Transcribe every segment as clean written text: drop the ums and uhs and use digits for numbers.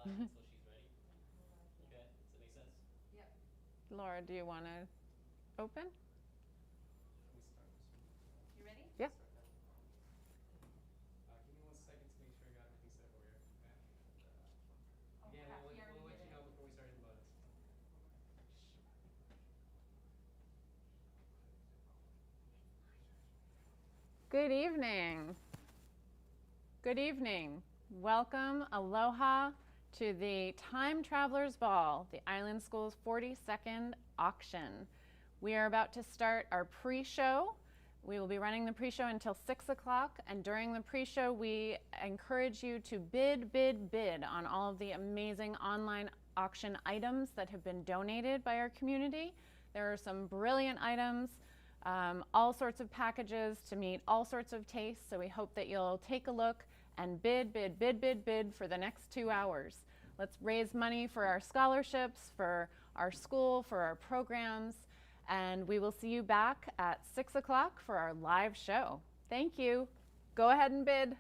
until she's ready. Okay, does that make sense? Yep. Laura, do you want to open? Can we start this one? You ready? Yeah. Start now. Give me 1 second to make sure I got everything set up over here. Okay. Oh, Again, crap, we'll he already let did you it. know before we start hitting buttons. Good evening. Good evening. Welcome, aloha, to the Time Travelers Ball, the Island School's 42nd auction. We are about to start our pre-show. We will be running the pre-show until 6 o'clock, and during the pre-show, we encourage you to bid on all of the amazing online auction items that have been donated by our community. There are some brilliant items, all sorts of packages to meet all sorts of tastes, so we hope that you'll take a look and bid for the next 2 hours. Let's raise money for our scholarships, for our school, for our programs, and we will see you back at 6 o'clock for our live show. Thank you. Go ahead and bid.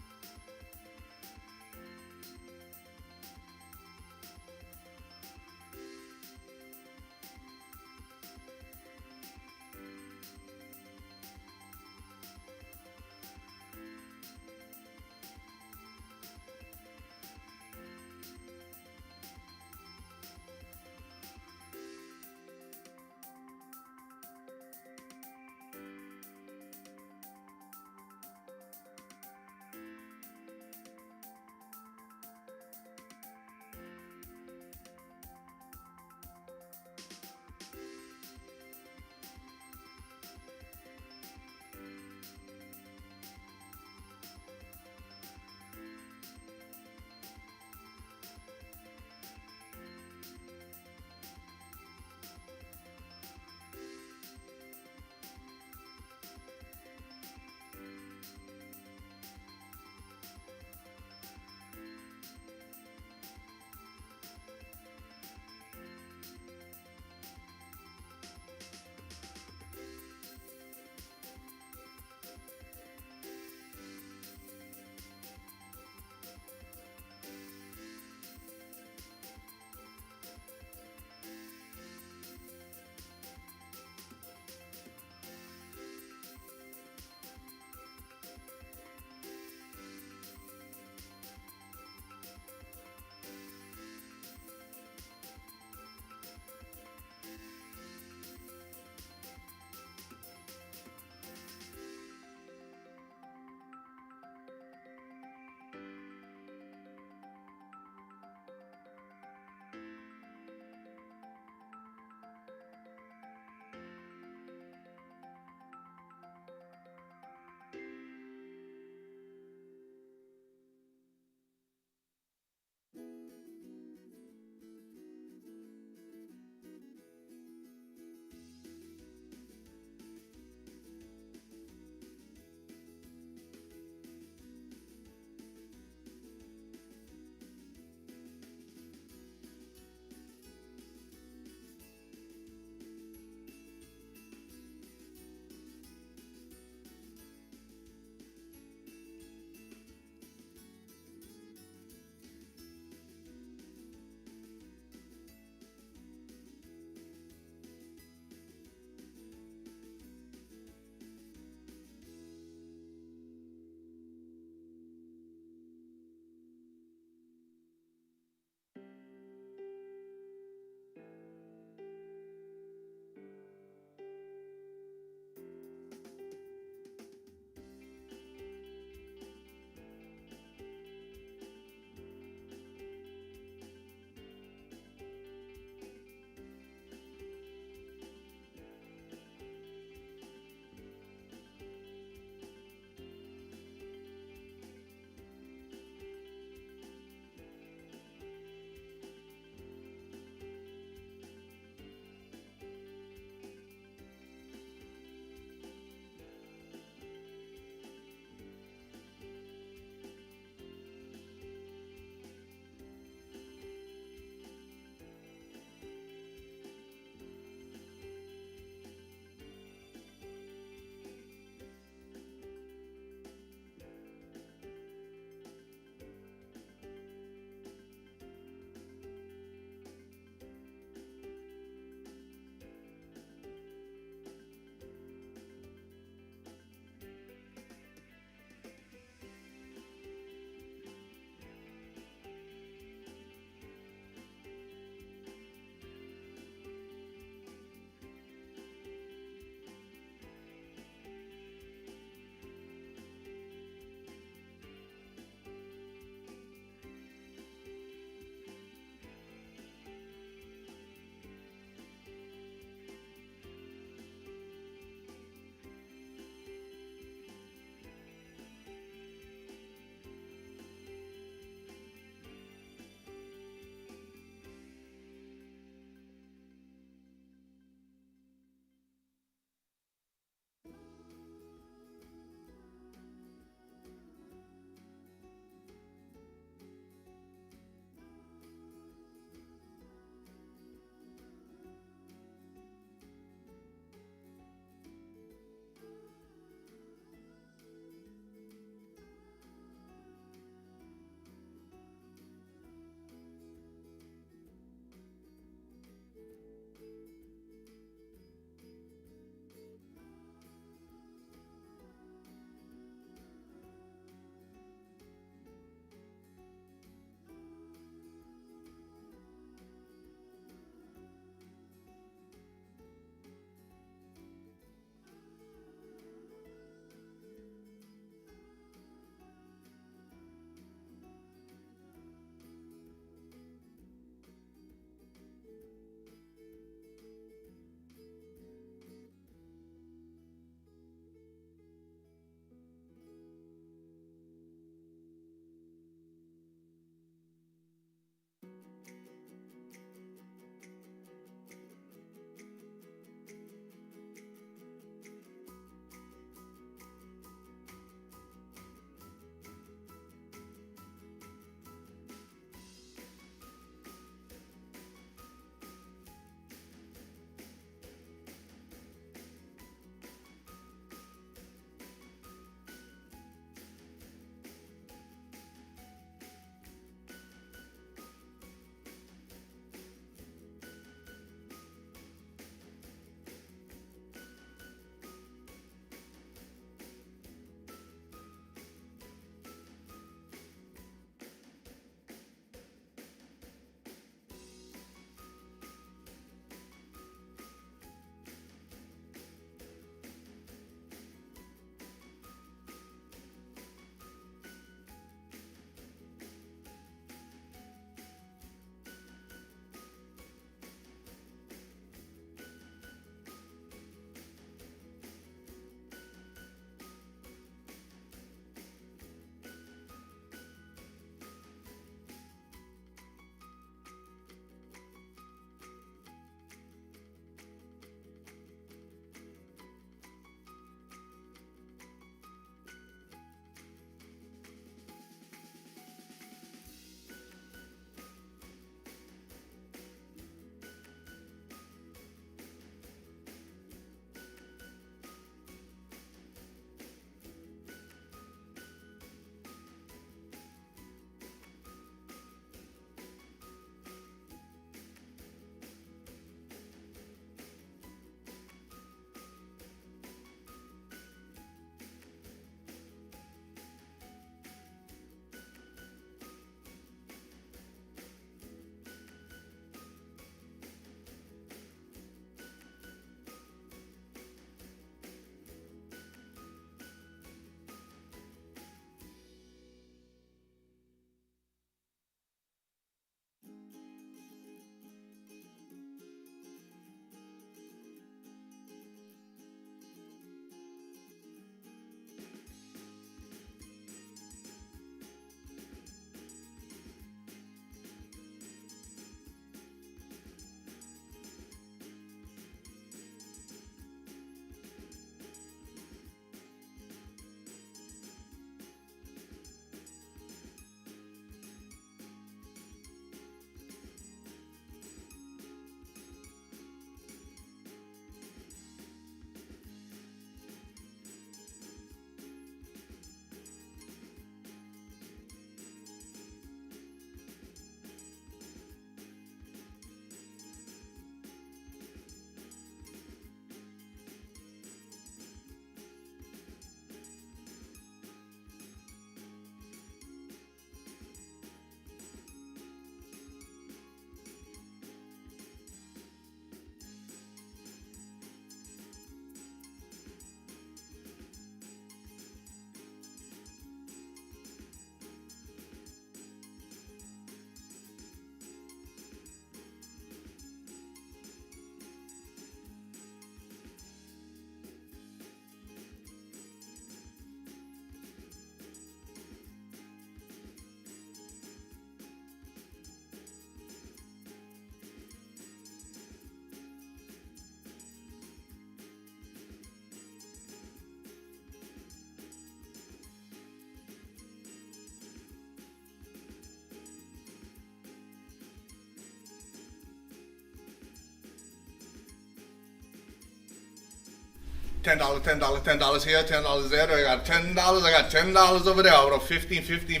$10, $10 here, $10 there. I got $10. I got $10 over there. Over $15, $15,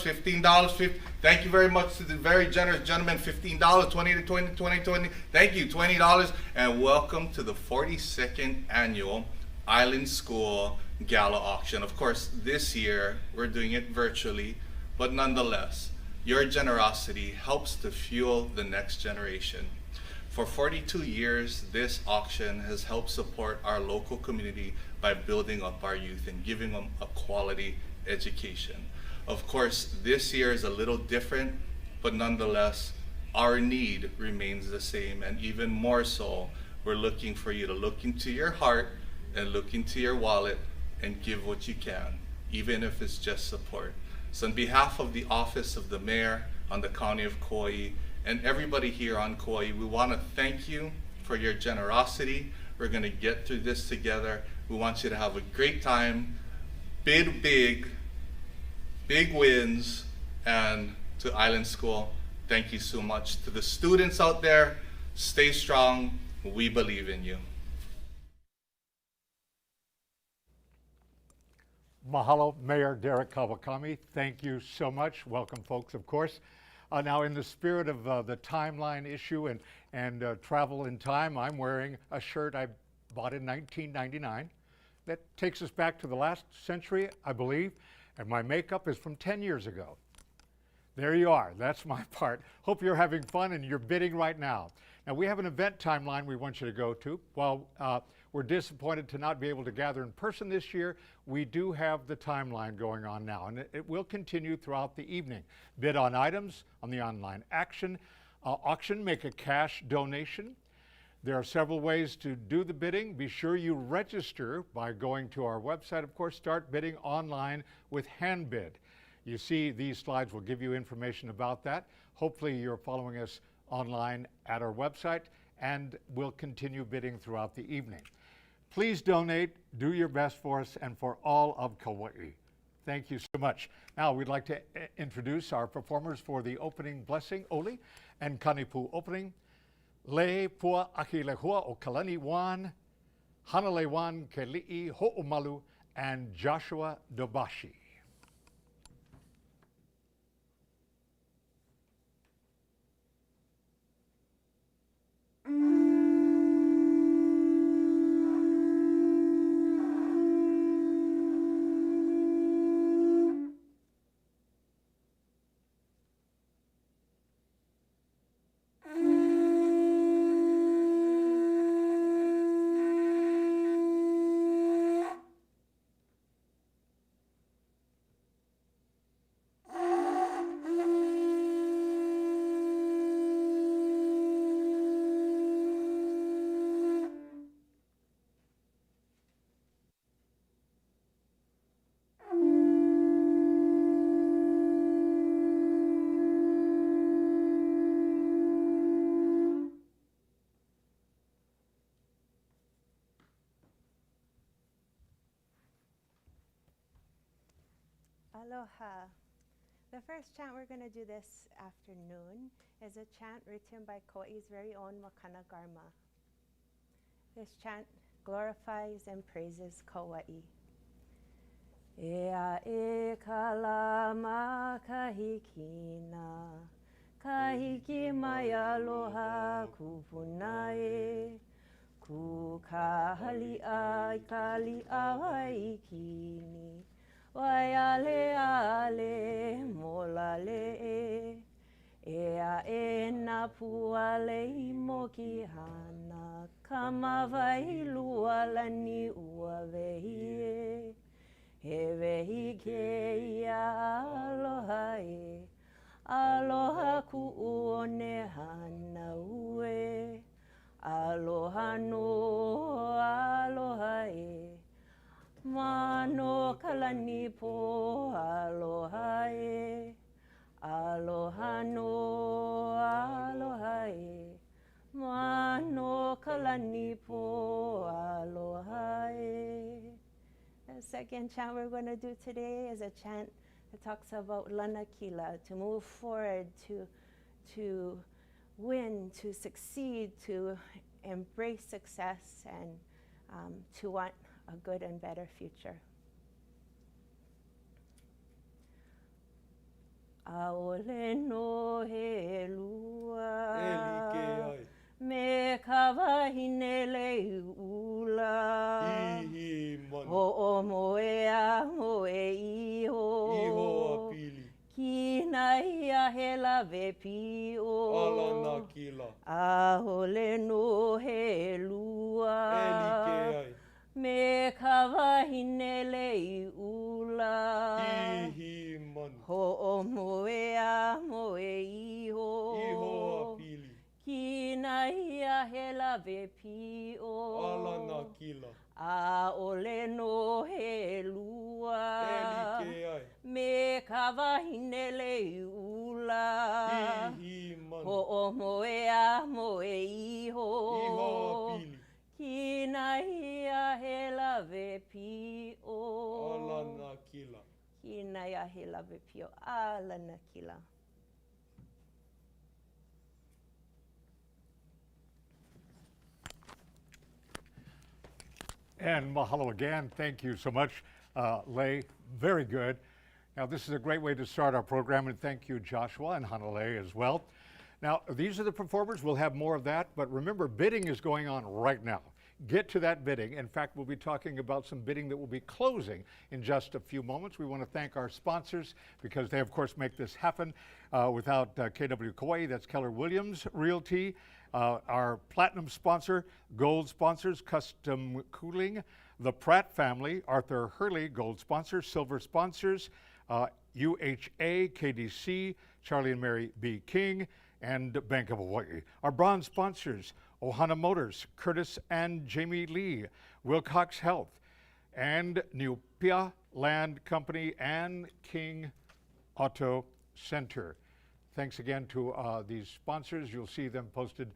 $15. Thank you very much to the very generous gentleman. $15, 20 to 20, 20, 20. Thank you, $20. And welcome to the 42nd annual Island School Gala auction. Of course, this year we're doing it virtually, but nonetheless, your generosity helps to fuel the next generation. For 42 years, this auction has helped support our local community by building up our youth and giving them a quality education. Of course, this year is a little different, but nonetheless, our need remains the same, and even more so, we're looking for you to look into your heart and look into your wallet and give what you can, even if it's just support. So on behalf of the Office of the Mayor on the County of Kauai and everybody here on Kauai, we want to thank you for your generosity. We're going to get through this together. We want you to have a great time, big wins, and to Island School, thank you so much. To the students out there, stay strong. We believe in you. Mahalo, Mayor Derek Kawakami. Thank you so much. Welcome, folks, of course. Now, in the spirit of the timeline issue and travel in time, I'm wearing a shirt I bought in 1999 that takes us back to the last century, I believe, and my makeup is from 10 years ago. There you are. That's my part. Hope you're having fun and you're bidding right now. Now, we have an event timeline we want you to go to. While we're disappointed to not be able to gather in person this year, we do have the timeline going on now, and it will continue throughout the evening. Bid on items on the online auction, make a cash donation. There are several ways to do the bidding. Be sure you register by going to our website. Of course, start bidding online with HandBid. You see, these slides will give you information about that. Hopefully you're following us online at our website, and we'll continue bidding throughout the evening. Please donate, do your best for us and for all of Kauai. Thank you so much. Now we'd like to introduce our performers for the opening blessing, Oli, and Kanipu opening. Le pua aki lehua o Kalani Wan, Hanale Wan Keli'i Ho'omalu, and Joshua Dobashi. Aloha. The first chant we're going to do this afternoon is a chant written by Kauai's very own Makana Garma. This chant glorifies and praises Kauai. Ea e kalama kahikina, kahiki mai aloha kupunae, ku kahalia kali awaikini. Waiale ale molale ea e na puale moki hana kamawai lualani ua vehie he vehi ke ia aloha e aloha ku one hana ue aloha no aloha e Mano kalani po aloha e, aloha no aloha e. Mano kalani po aloha e. The second chant we're going to do today is a chant that talks about lanakila, to move forward, to win, to succeed, to embrace success, and to want a good and better future. Aole no he lua me kawahine le ula ho'o moea moe iho kina ia he lave pio ahole no he lua me kawahine le ula ho'o moea moe iho kina ia he lave pio a'ole no he lua me kawahine le ula ho'o moea moe iho kina ia he lave pio kina ia he lave pio alana kila. And mahalo again. Thank you so much, Lei. Very good. Now, this is a great way to start our program, and thank you, Joshua and Hanalei as well. Now, these are the performers. We'll have more of that, but remember, bidding is going on right now. Get to that bidding. In fact, we'll be talking about some bidding that will be closing in just a few moments. We want to thank our sponsors because they, of course, make this happen. Without KW Kauai, that's Keller Williams Realty. Our platinum sponsor, gold sponsors, Custom Cooling, the Pratt family, Arthur Hurley, gold sponsors, silver sponsors, UHA, KDC, Charlie and Mary B. King, and Bank of Hawaii. Our bronze sponsors, Ohana Motors, Curtis and Jamie Lee, Wilcox Health, and Neupia Land Company, and King Auto Center. Thanks again to these sponsors. You'll see them posted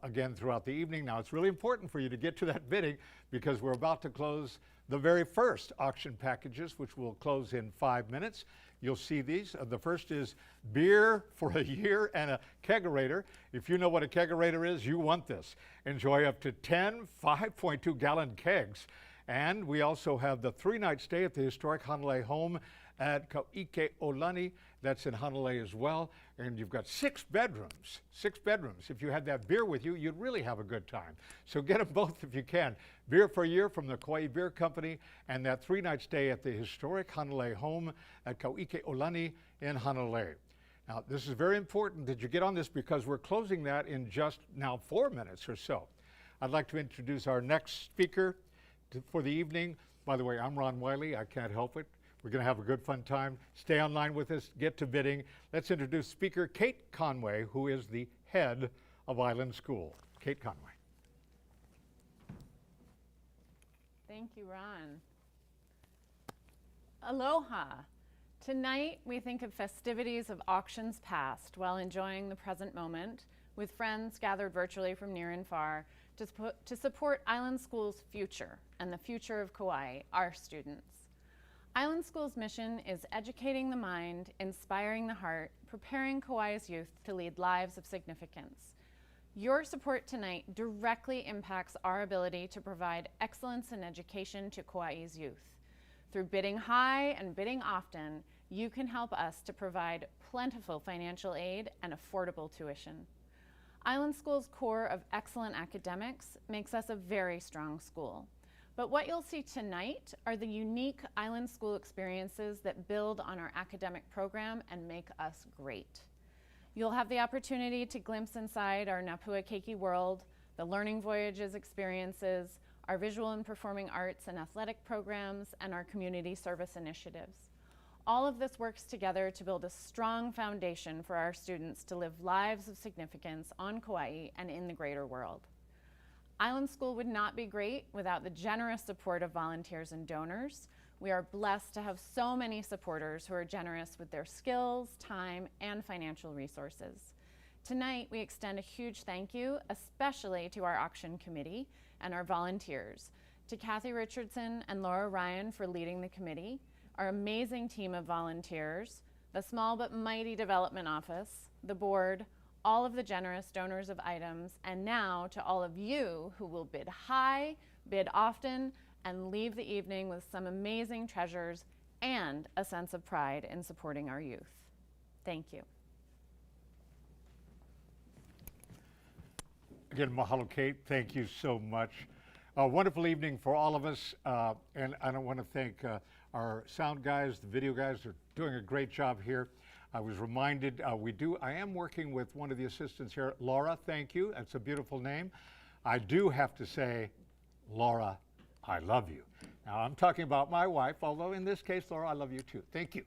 again throughout the evening. Now, it's really important for you to get to that bidding because we're about to close the very first auction packages, which will close in 5 minutes. You'll see these. The first is beer for a year and a kegerator. If you know what a kegerator is, you want this. Enjoy up to 10 5.2 gallon kegs. And we also have the 3-night stay at the historic Hanalei home at Keiki Olani. That's in Hanalei as well. And you've got 6 bedrooms. 6 bedrooms. If you had that beer with you, you'd really have a good time. So get them both if you can. Beer for a year from the Kauai Beer Company and that 3-night stay at the historic Hanalei home at Keiki Olani in Hanalei. Now, this is very important that you get on this because we're closing that in just now 4 minutes or so. I'd like to introduce our next speaker for the evening. By the way, I'm Ron Wiley. I can't help it. We're going to have a good, fun time. Stay online with us. Get to bidding. Let's introduce Speaker Kate Conway, who is the head of Island School. Kate Conway. Thank you, Ron. Aloha. Tonight, we think of festivities of auctions past while enjoying the present moment with friends gathered virtually from near and far to support Island School's future and the future of Kauai, our students. Island School's mission is educating the mind, inspiring the heart, preparing Kauai's youth to lead lives of significance. Your support tonight directly impacts our ability to provide excellence in education to Kauai's youth. Through bidding high and bidding often, you can help us to provide plentiful financial aid and affordable tuition. Island School's core of excellent academics makes us a very strong school. But what you'll see tonight are the unique Island School experiences that build on our academic program and make us great. You'll have the opportunity to glimpse inside our Napua Keiki world, the learning voyages experiences, our visual and performing arts and athletic programs, and our community service initiatives. All of this works together to build a strong foundation for our students to live lives of significance on Kauai and in the greater world. Island School would not be great without the generous support of volunteers and donors. We are blessed to have so many supporters who are generous with their skills, time, and financial resources. Tonight, we extend a huge thank you, especially to our auction committee and our volunteers, to Kathy Richardson and Laura Ryan for leading the committee, our amazing team of volunteers, the small but mighty development office, the board, all of the generous donors of items, and now to all of you who will bid high, bid often, and leave the evening with some amazing treasures and a sense of pride in supporting our youth. Thank you. Again, mahalo, Kate. Thank you so much. A wonderful evening for all of us. And I want to thank our sound guys, the video guys are doing a great job here. I was reminded, I am working with one of the assistants here. Laura, thank you. That's a beautiful name. I do have to say, Laura, I love you. Now, I'm talking about my wife, although in this case, Laura, I love you too. Thank you.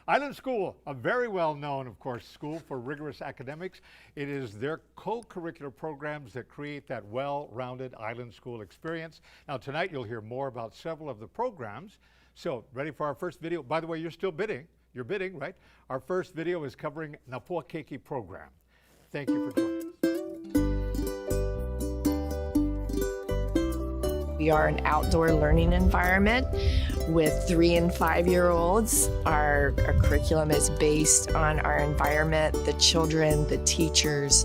Island School, a very well-known, of course, school for rigorous academics. It is their co-curricular programs that create that well-rounded Island School experience. Now, tonight you'll hear more about several of the programs. So, ready for our first video? By the way, you're still bidding. You're bidding, right? Our first video is covering Napua Keiki program. Thank you for joining us. We are an outdoor learning environment with 3 and 5-year-olds. Our curriculum is based on our environment, the children, the teachers,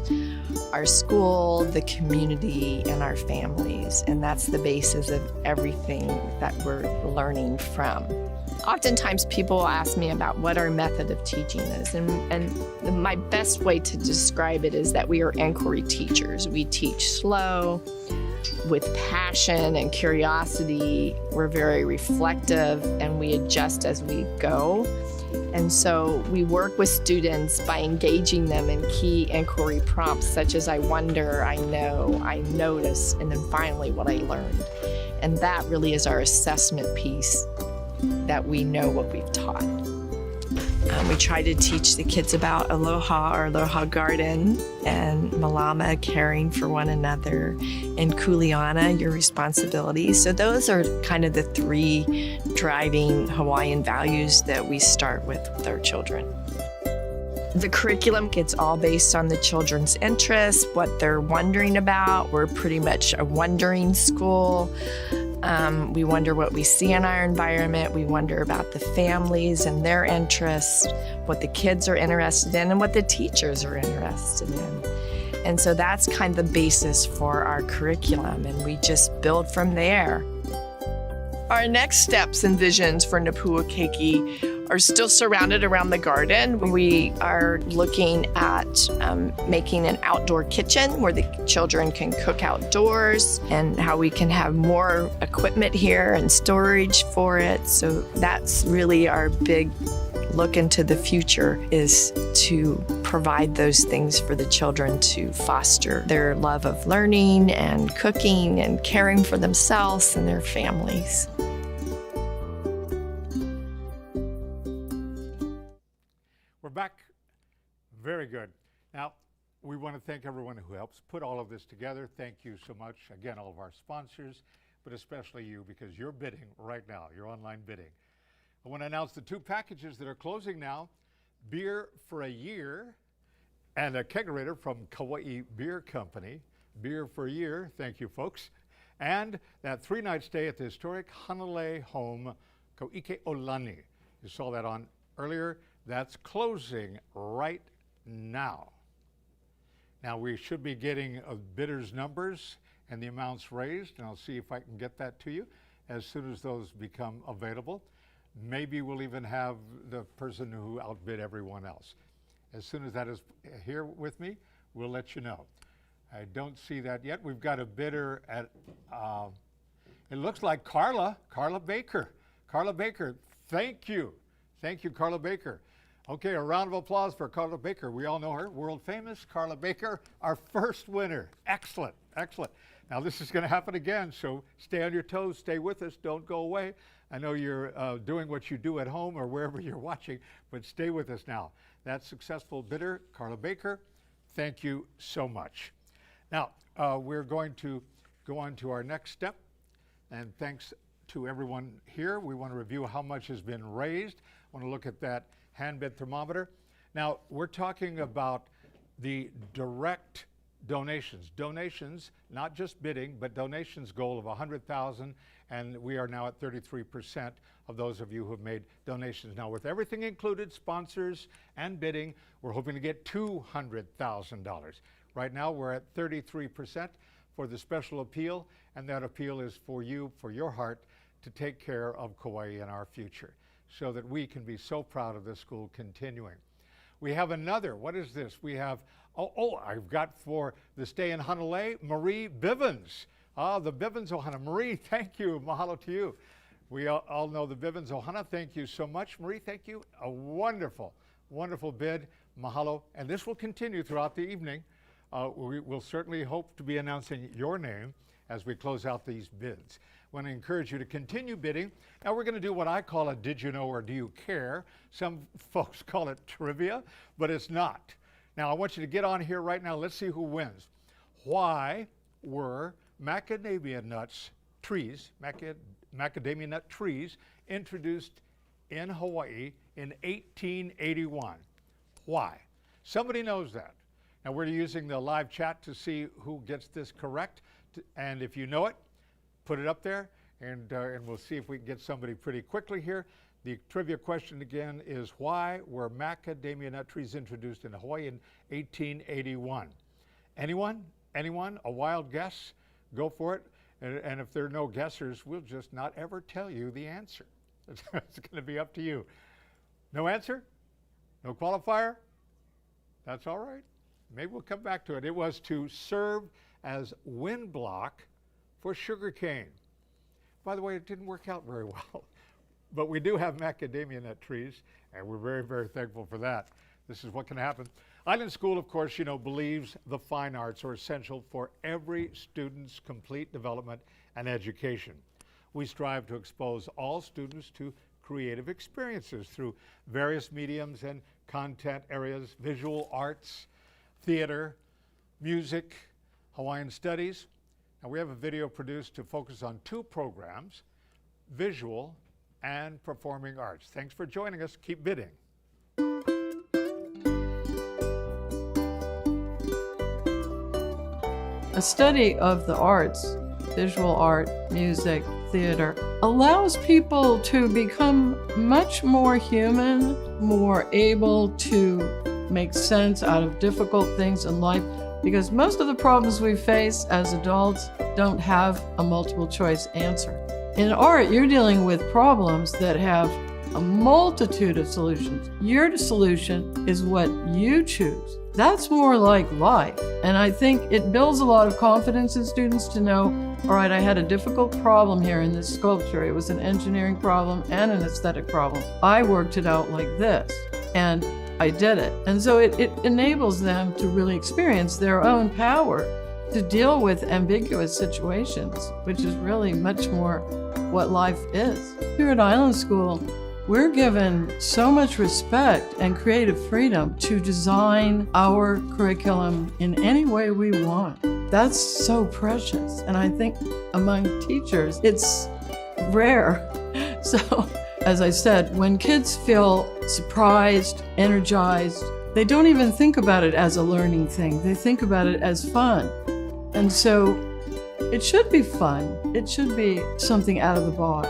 our school, the community, and our families. And that's the basis of everything that we're learning from. Oftentimes people ask me about what our method of teaching is, and my best way to describe it is that we are inquiry teachers. We teach slow, with passion and curiosity. We're very reflective and we adjust as we go. And so we work with students by engaging them in key inquiry prompts such as I wonder, I know, I notice, and then finally what I learned. And that really is our assessment piece, that we know what we've taught. We try to teach the kids about aloha or aloha garden and malama, caring for one another, and kuleana, your responsibility. So those are kind of the 3 driving Hawaiian values that we start with our children. The curriculum gets all based on the children's interests, what they're wondering about. We're pretty much a wondering school. We wonder what we see in our environment. We wonder about the families and their interests, what the kids are interested in, and what the teachers are interested in. And so that's kind of the basis for our curriculum, and we just build from there. Our next steps and visions for Napua Keiki are still surrounded around the garden. We are looking at making an outdoor kitchen where the children can cook outdoors, and how we can have more equipment here and storage for it. So that's really our big look into the future, is to provide those things for the children to foster their love of learning and cooking and caring for themselves and their families. We're back. Very good. Now, we want to thank everyone who helps put all of this together. Thank you so much. Again, all of our sponsors, but especially you, because you're bidding right now. You're online bidding. I want to announce the 2 packages that are closing now. Beer for a year and a kegerator from Kauai Beer Company. Beer for a year. Thank you, folks. And that 3-night stay at the historic Hanalei home, Kauikeolani. You saw that on earlier. That's closing right now. Now we should be getting bidders' numbers and the amounts raised, and I'll see if I can get that to you as soon as those become available. Maybe we'll even have the person who outbid everyone else. As soon as that is here with me, we'll let you know. I don't see that yet. We've got a bidder at, it looks like Carla Baker. Carla Baker, thank you. Thank you, Carla Baker. Okay, a round of applause for Carla Baker. We all know her, world famous Carla Baker, our first winner. Excellent, excellent. Now this is gonna happen again, so stay on your toes, stay with us, don't go away. I know you're doing what you do at home or wherever you're watching, but stay with us now. That successful bidder, Carla Baker, thank you so much. Now, we're going to go on to our next step, and thanks to everyone here. We want to review how much has been raised. I want to look at that hand bid thermometer. Now, we're talking about the direct donations. Donations, not just bidding, but donations goal of $100,000, and we are now at 33% of those of you who have made donations. Now, with everything included, sponsors and bidding, we're hoping to get $200,000. Right now, we're at 33%. for the special appeal, and that appeal is for you, for your heart, to take care of Kauai in our future so that we can be so proud of this school continuing. We have another, what is this? We have, I've got for the stay in Hanalei, Marie Bivens. The Bivens Ohana. Marie, thank you, mahalo to you. We all know the Bivens Ohana, thank you so much. Marie, thank you, a wonderful, wonderful bid, mahalo. And this will continue throughout the evening. We will certainly hope to be announcing your name as we close out these bids. I want to encourage you to continue bidding. Now we're going to do what I call a did you know or do you care. Some folks call it trivia, but it's not. Now I want you to get on here right now. Let's see who wins. Why were macadamia nut trees introduced in Hawaii in 1881? Why? Somebody knows that. Now we're using the live chat to see who gets this correct. And if you know it, put it up there, and we'll see if we can get somebody pretty quickly here. The trivia question again is, why were macadamia nut trees introduced in Hawaii in 1881? Anyone? Anyone? A wild guess? Go for it. And if there are no guessers, we'll just not ever tell you the answer. It's going to be up to you. No answer? No qualifier? That's all right. Maybe we'll come back to it. It was to serve as wind block for sugarcane. By the way, it didn't work out very well. But we do have macadamia nut trees, and we're very, very thankful for that. This is what can happen. Island School, of course, believes the fine arts are essential for every student's complete development and education. We strive to expose all students to creative experiences through various mediums and content areas, visual arts, theater, music, Hawaiian studies. And we have a video produced to focus on two programs, visual and performing arts. Thanks for joining us. Keep bidding. A study of the arts, visual art, music, theater, allows people to become much more human, more able to make sense out of difficult things in life, because most of the problems we face as adults don't have a multiple choice answer. In art, you're dealing with problems that have a multitude of solutions. Your solution is what you choose. That's more like life. And I think it builds a lot of confidence in students to know, all right, I had a difficult problem here in this sculpture. It was an engineering problem and an aesthetic problem. I worked it out like this, and I did it. And so it enables them to really experience their own power to deal with ambiguous situations, which is really much more what life is. Here at Island School, we're given so much respect and creative freedom to design our curriculum in any way we want. That's so precious. And I think among teachers, it's rare. So, as I said, when kids feel surprised, energized, they don't even think about it as a learning thing. They think about it as fun. And so it should be fun. It should be something out of the box.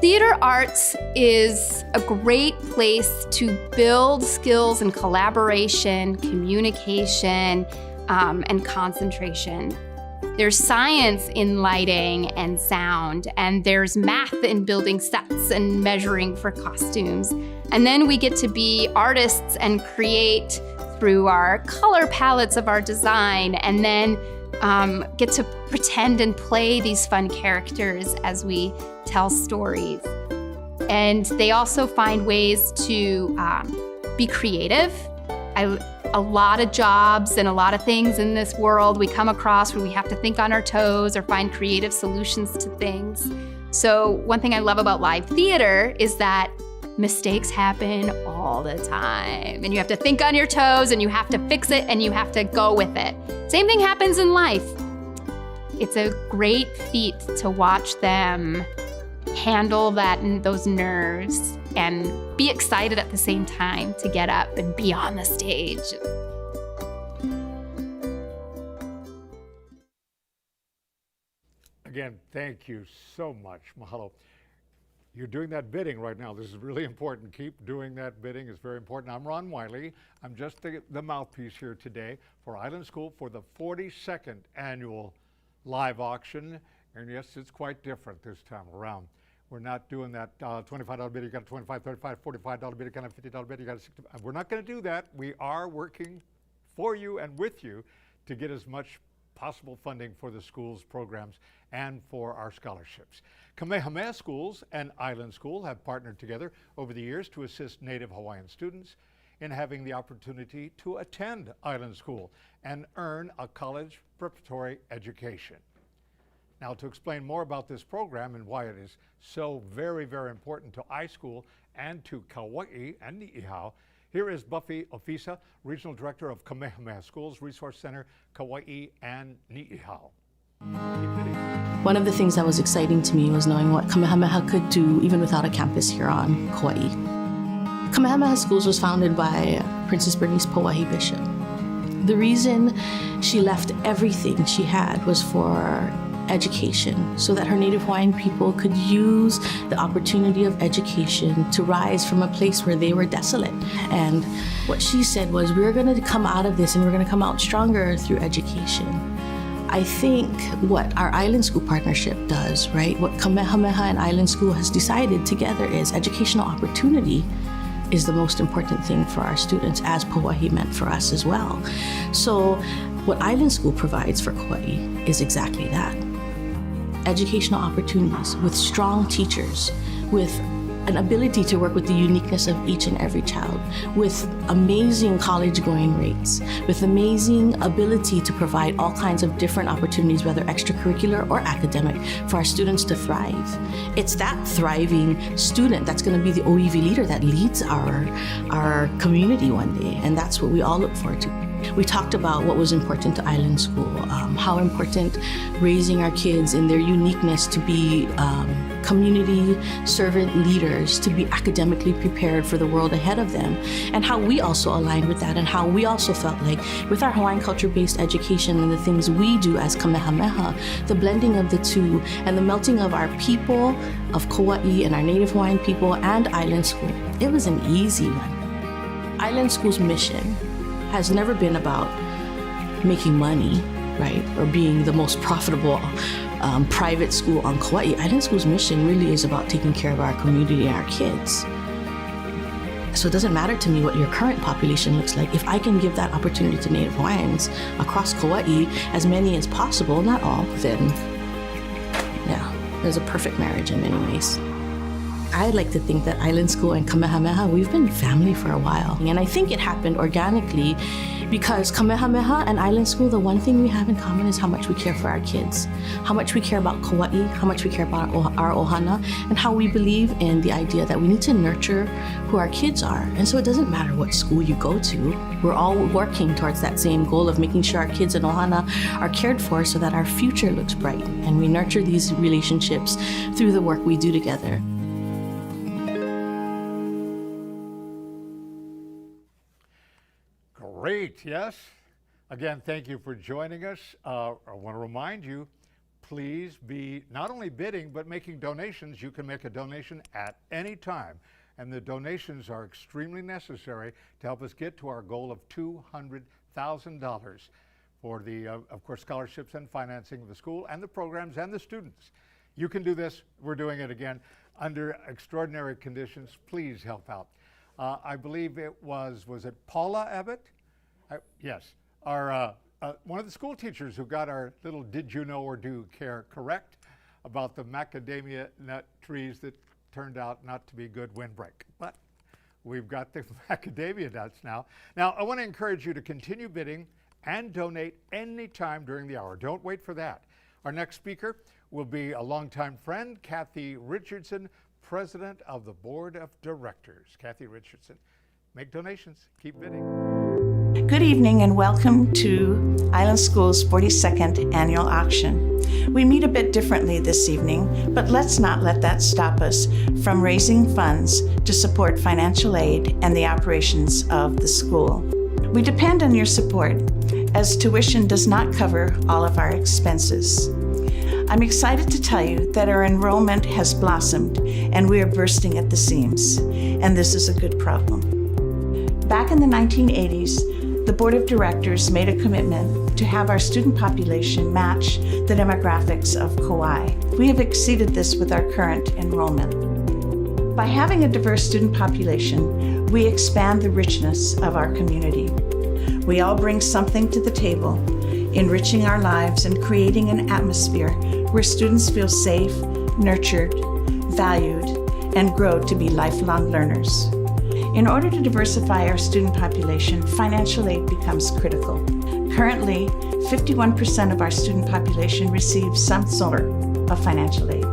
Theater arts is a great place to build skills in collaboration, communication, and concentration. There's science in lighting and sound, and there's math in building sets and measuring for costumes. And then we get to be artists and create through our color palettes of our design, and then get to pretend and play these fun characters as we tell stories. And they also find ways to be creative. A lot of jobs and a lot of things in this world we come across where we have to think on our toes or find creative solutions to things. So one thing I love about live theater is that mistakes happen all the time, and you have to think on your toes, and you have to fix it, and you have to go with it. Same thing happens in life. It's a great feat to watch them handle those nerves and be excited at the same time to get up and be on the stage. Again, thank you so much. Mahalo. You're doing that bidding right now. This is really important. Keep doing that bidding. It's very important. I'm Ron Wiley. I'm just the mouthpiece here today for Island School for the 42nd annual live auction. And yes, it's quite different this time around. We're not doing that $25 bid, you got a $25, $35, $45 bid, you got a $50 bid, you got a $60. We're not going to do that. We are working for you and with you to get as much possible funding for the school's programs and for our scholarships. Kamehameha Schools and Island School have partnered together over the years to assist Native Hawaiian students in having the opportunity to attend Island School and earn a college preparatory education. Now, to explain more about this program and why it is so very, very important to iSchool and to Kauai and Ni'ihau, here is Buffy Ofisa, Regional Director of Kamehameha Schools Resource Center, Kauai and Ni'ihau. One of the things that was exciting to me was knowing what Kamehameha could do even without a campus here on Kauai. Kamehameha Schools was founded by Princess Bernice Pauahi Bishop. The reason she left everything she had was for education, so that her Native Hawaiian people could use the opportunity of education to rise from a place where they were desolate. And what she said was, we're going to come out of this and we're going to come out stronger through education. I think what our Island School partnership does, right, what Kamehameha and Island School has decided together is educational opportunity is the most important thing for our students, as Pauahi meant for us as well. So what Island School provides for Kauai is exactly that. Educational opportunities with strong teachers, with an ability to work with the uniqueness of each and every child, with amazing college going rates, with amazing ability to provide all kinds of different opportunities, whether extracurricular or academic, for our students to thrive. It's that thriving student that's going to be the OEV leader that leads our community one day, and that's what we all look forward to. We talked about what was important to Island School, how important raising our kids in their uniqueness to be community servant leaders, to be academically prepared for the world ahead of them, and how we also aligned with that, and how we also felt like with our Hawaiian culture-based education and the things we do as Kamehameha, the blending of the two and the melting of our people of Kauai and our Native Hawaiian people and Island School, it was an easy one. Island School's mission has never been about making money, right, or being the most profitable private school on Kauai. Island School's mission really is about taking care of our community and our kids. So it doesn't matter to me what your current population looks like. If I can give that opportunity to Native Hawaiians across Kauai, as many as possible, not all, then yeah, there's a perfect marriage in many ways. I like to think that Island School and Kamehameha, we've been family for a while. And I think it happened organically because Kamehameha and Island School, the one thing we have in common is how much we care for our kids, how much we care about Kauai, how much we care about our ohana, and how we believe in the idea that we need to nurture who our kids are. And so it doesn't matter what school you go to, we're all working towards that same goal of making sure our kids and ohana are cared for so that our future looks bright. And we nurture these relationships through the work we do together. Great, yes. Again, thank you for joining us. I want to remind you, please be not only bidding, but making donations. You can make a donation at any time, and the donations are extremely necessary to help us get to our goal of $200,000 for the, of course, scholarships and financing of the school and the programs and the students. You can do this. We're doing it again under extraordinary conditions. Please help out. I believe it was it Paula Abbott? Yes, our one of the school teachers who got our little did you know or do care correct about the macadamia nut trees that turned out not to be good windbreak. But we've got the macadamia nuts now. Now, I want to encourage you to continue bidding and donate anytime during the hour. Don't wait for that. Our next speaker will be a longtime friend, Kathy Richardson, President of the Board of Directors. Kathy Richardson, make donations, keep bidding. Good evening and welcome to Island School's 42nd annual auction. We meet a bit differently this evening, but let's not let that stop us from raising funds to support financial aid and the operations of the school. We depend on your support, as tuition does not cover all of our expenses. I'm excited to tell you that our enrollment has blossomed and we are bursting at the seams, and this is a good problem. Back in the 1980s, the Board of Directors made a commitment to have our student population match the demographics of Kauai. We have exceeded this with our current enrollment. By having a diverse student population, we expand the richness of our community. We all bring something to the table, enriching our lives and creating an atmosphere where students feel safe, nurtured, valued, and grow to be lifelong learners. In order to diversify our student population, financial aid becomes critical. Currently, 51% of our student population receives some sort of financial aid.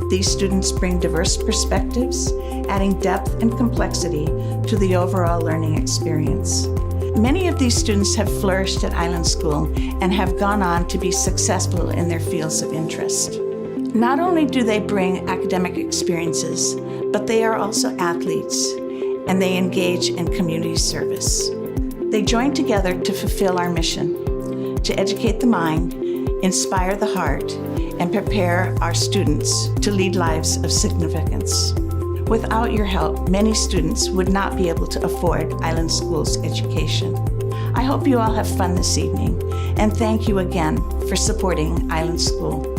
These students bring diverse perspectives, adding depth and complexity to the overall learning experience. Many of these students have flourished at Island School and have gone on to be successful in their fields of interest. Not only do they bring academic experiences, but they are also athletes, and they engage in community service. They join together to fulfill our mission, to educate the mind, inspire the heart, and prepare our students to lead lives of significance. Without your help, many students would not be able to afford Island School's education. I hope you all have fun this evening, and thank you again for supporting Island School.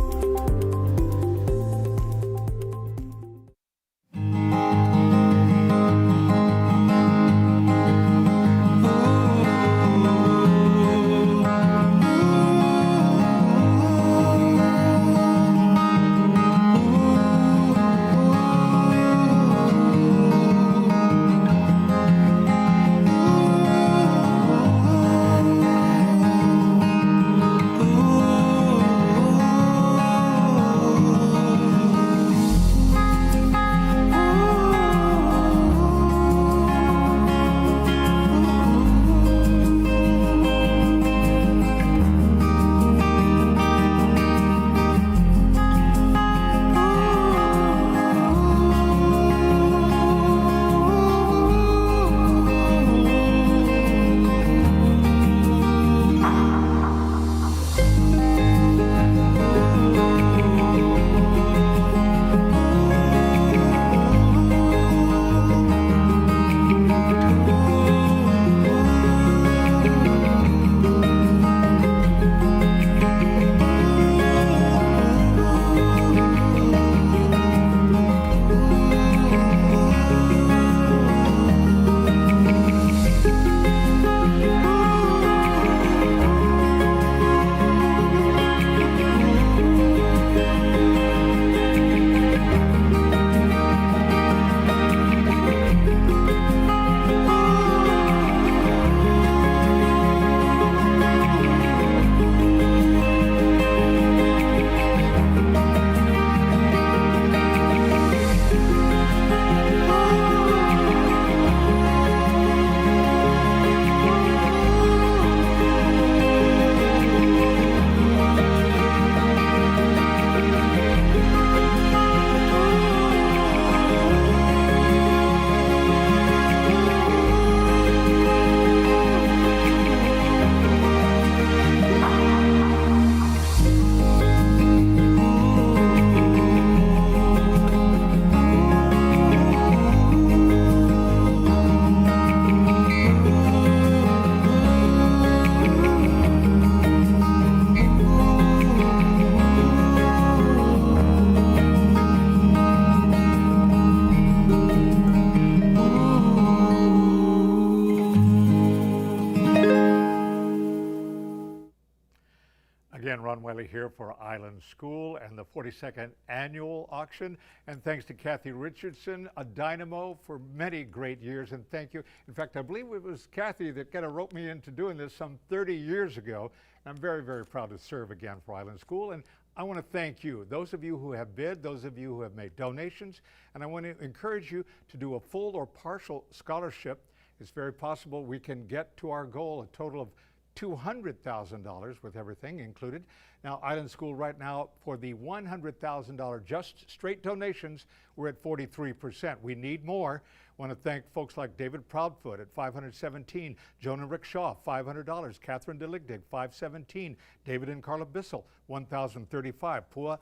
Again, Ron Wiley here for Island School and the 42nd Annual Auction. And thanks to Kathy Richardson, a dynamo for many great years. And thank you. In fact, I believe it was Kathy that kind of roped me into doing this some 30 years ago. I'm very, very proud to serve again for Island School. And I want to thank you, those of you who have bid, those of you who have made donations. And I want to encourage you to do a full or partial scholarship. It's very possible we can get to our goal, a total of $200,000 with everything included. Now, Island School right now, for the $100,000 just straight donations, we're at 43%. We need more. Want to thank folks like David Proudfoot at $517, Joan and Rick Shaw, $500, Catherine DeLigdig, $517, David and Carla Bissell, $1,035,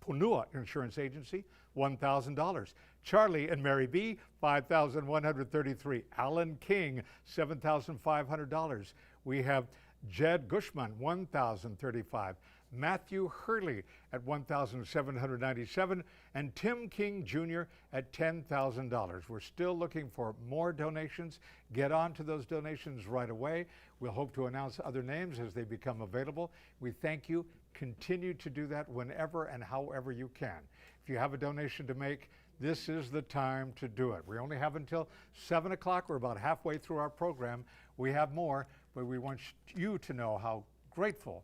Punua Insurance Agency, $1,000. Charlie and Mary B, $5,133. Alan King, $7,500. We have Jed Gushman, $1,035. Matthew Hurley at $1,797, and Tim King Jr. at $10,000. We're still looking for more donations. Get on to those donations right away. We'll hope to announce other names as they become available. We thank you. Continue to do that whenever and however you can. If you have a donation to make, this is the time to do it. We only have until 7 o'clock. We're about halfway through our program. We have more, but we want you to know how grateful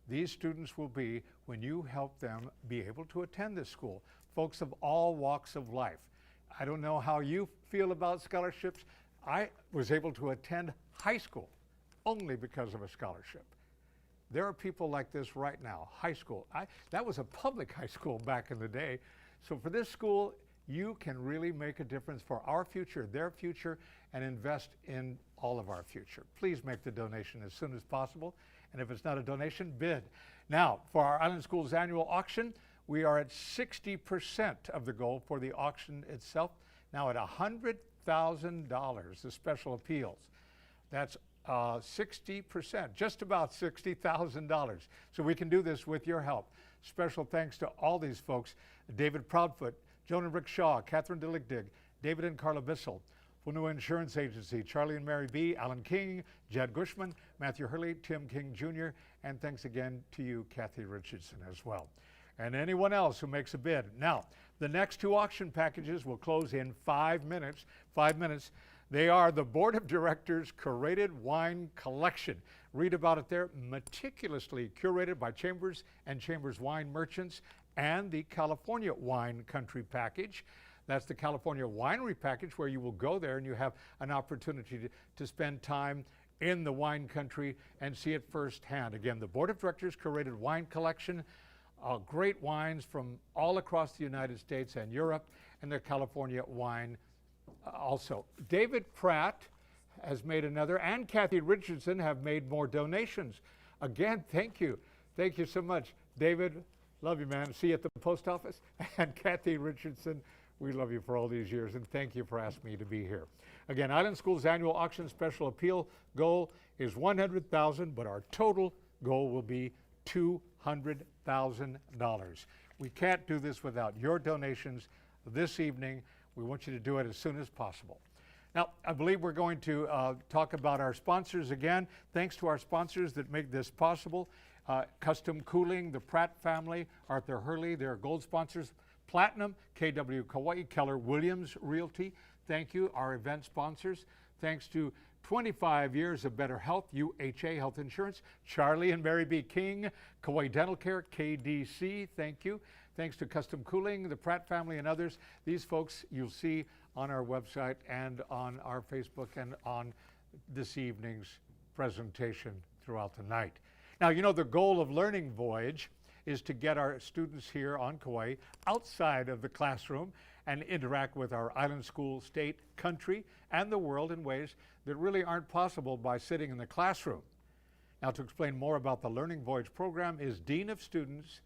these students will be when you help them be able to attend this school. Folks of all walks of life. I don't know how you feel about scholarships. I was able to attend high school only because of a scholarship. There are people like this right now, high school. That was a public high school back in the day. So for this school, you can really make a difference for our future, their future, and invest in all of our future. Please make the donation as soon as possible. And if it's not a donation, bid. Now, for our Island Schools annual auction, we are at 60% of the goal for the auction itself. Now at $100,000, the special appeals. That's 60%, just about $60,000. So we can do this with your help. Special thanks to all these folks: David Proudfoot, Joan and Rick Shaw, Catherine DeLigdig, David and Carla Bissell, Punua Insurance Agency, Charlie and Mary B., Alan King, Jed Gushman, Matthew Hurley, Tim King Jr., and thanks again to you, Kathy Richardson, as well. And anyone else who makes a bid. Now, the next two auction packages will close in 5 minutes. 5 minutes. They are the Board of Directors Curated Wine Collection. Read about it there. Meticulously curated by Chambers and Chambers Wine Merchants, and the California Wine Country Package. That's the California Winery Package, where you will go there and you have an opportunity to spend time in the wine country and see it firsthand. Again, the Board of Directors Curated Wine Collection, great wines from all across the United States and Europe, and the California wine also. David Pratt has made another, and Kathy Richardson have made more donations. Again, thank you. Thank you so much. David, love you, man. See you at the post office. And Kathy Richardson, we love you for all these years, and thank you for asking me to be here. Again, Island School's annual auction special appeal goal is $100,000, but our total goal will be $200,000. We can't do this without your donations this evening. We want you to do it as soon as possible. Now, I believe we're going to talk about our sponsors again. Thanks to our sponsors that make this possible. Custom Cooling, the Pratt family, Arthur Hurley, they're gold sponsors. Platinum, KW Kauai, Keller Williams Realty. Thank you, our event sponsors. Thanks to 25 years of better health, UHA Health Insurance, Charlie and Mary B. King, Kauai Dental Care, KDC, thank you. Thanks to Custom Cooling, the Pratt family, and others. These folks you'll see on our website and on our Facebook and on this evening's presentation throughout the night. Now, you know, the goal of Learning Voyage is to get our students here on Kauai outside of the classroom and interact with our island school, state, country, and the world in ways that really aren't possible by sitting in the classroom. Now, to explain more about the Learning Voyage program is Dean of Students,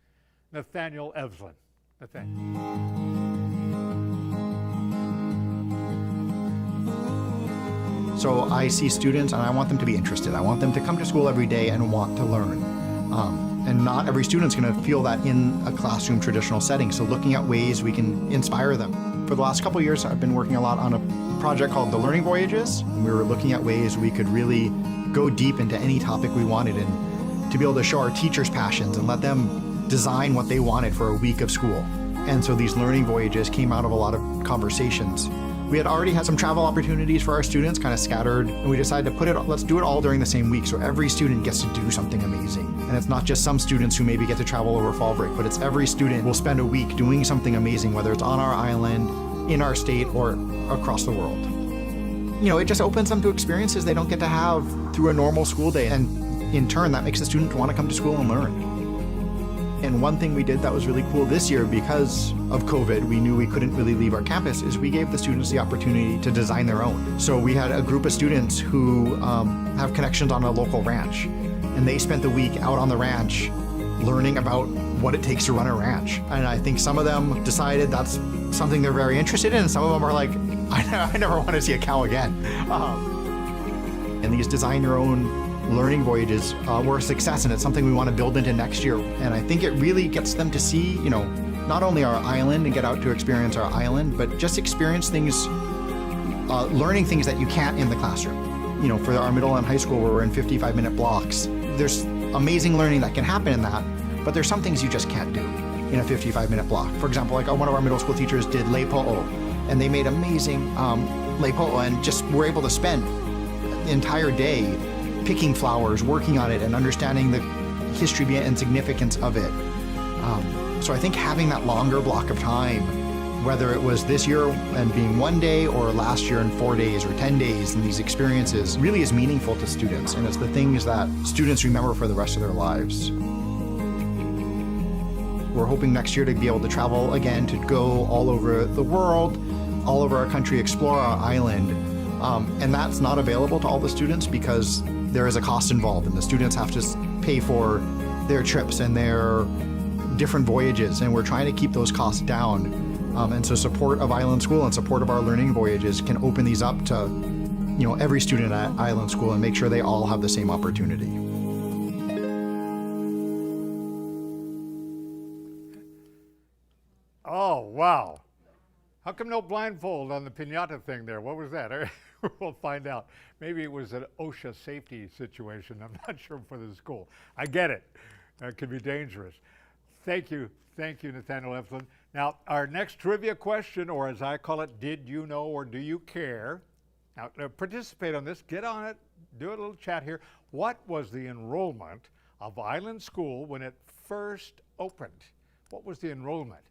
Nathaniel Evslin. Nathaniel. So I see students and I want them to be interested. I want them to come to school every day and want to learn. And not every student's going to feel that in a classroom traditional setting. So looking at ways we can inspire them. For the last couple of years, I've been working a lot on a project called the Learning Voyages. And we were looking at ways we could really go deep into any topic we wanted and to be able to show our teachers' passions and let them design what they wanted for a week of school. And so these Learning Voyages came out of a lot of conversations. We had already had some travel opportunities for our students, kind of scattered, and we decided to let's do it all during the same week so every student gets to do something amazing. And it's not just some students who maybe get to travel over fall break, but it's every student will spend a week doing something amazing, whether it's on our island, in our state, or across the world. You know, it just opens them to experiences they don't get to have through a normal school day. And in turn, that makes the student want to come to school and learn. And one thing we did that was really cool this year, because of COVID, we knew we couldn't really leave our campus, is we gave the students the opportunity to design their own. So we had a group of students who have connections on a local ranch, and they spent the week out on the ranch learning about what it takes to run a ranch. And I think some of them decided that's something they're very interested in, and some of them are like, I never want to see a cow again. And these design your own learning voyages were a success, and it's something we want to build into next year. And I think it really gets them to see, not only our island and get out to experience our island, but just experience things, learning things that you can't in the classroom. For our middle and high school where we're in 55-minute blocks, there's amazing learning that can happen in that, but there's some things you just can't do in a 55-minute block. For example, like one of our middle school teachers did leipo'o, and they made amazing leipo'o and just were able to spend the entire day picking flowers, working on it, and understanding the history and significance of it. So I think having that longer block of time, whether it was this year and being 1 day or last year and 4 days or 10 days, and these experiences really is meaningful to students, and it's the things that students remember for the rest of their lives. We're hoping next year to be able to travel again, to go all over the world, all over our country, explore our island. And that's not available to all the students because there is a cost involved, and the students have to pay for their trips and their different voyages, and we're trying to keep those costs down. And so support of Island School and support of our learning voyages can open these up to every student at Island School and make sure they all have the same opportunity. Oh, wow. How come no blindfold on the piñata thing there? What was that? We'll find out. Maybe it was an OSHA safety situation. I'm not sure for the school. I get it. That could be dangerous. Thank you, Nathaniel Eflin. Now, our next trivia question, or as I call it, did you know or do you care? Now, participate on this. Get on it. Do a little chat here. What was the enrollment of Island School when it first opened? What was the enrollment?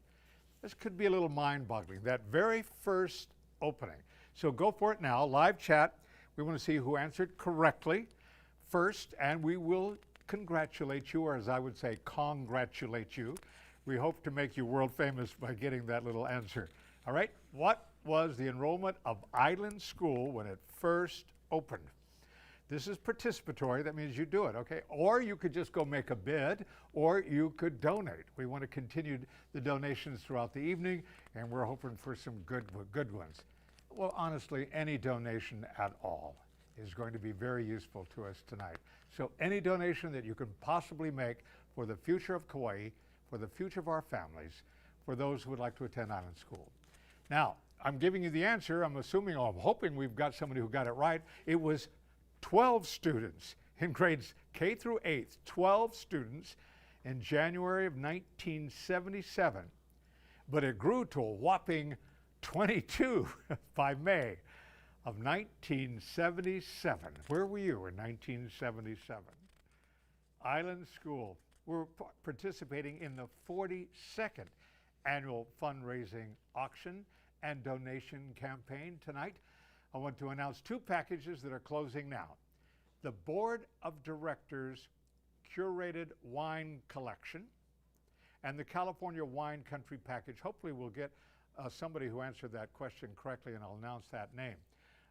This could be a little mind-boggling, that very first opening. So go for it now, live chat. We want to see who answered correctly first, and we will congratulate you, or as I would say, congratulate you. We hope to make you world famous by getting that little answer. All right, what was the enrollment of Island School when it first opened? This is participatory, that means you do it, okay? Or you could just go make a bid, or you could donate. We want to continue the donations throughout the evening, and we're hoping for some good ones. Well, honestly, any donation at all is going to be very useful to us tonight. So any donation that you can possibly make for the future of Kauai, for the future of our families, for those who would like to attend Island School. Now, I'm giving you the answer. I'm hoping we've got somebody who got it right. It was 12 students in grades K through 8th, 12 students in January of 1977. But it grew to a whopping 22 by May of 1977. Where were you in 1977? Island School. We're participating in the 42nd annual fundraising auction and donation campaign tonight. I want to announce two packages that are closing now. The Board of Directors Curated Wine Collection and the California Wine Country Package. Hopefully we'll get somebody who answered that question correctly, and I'll announce that name.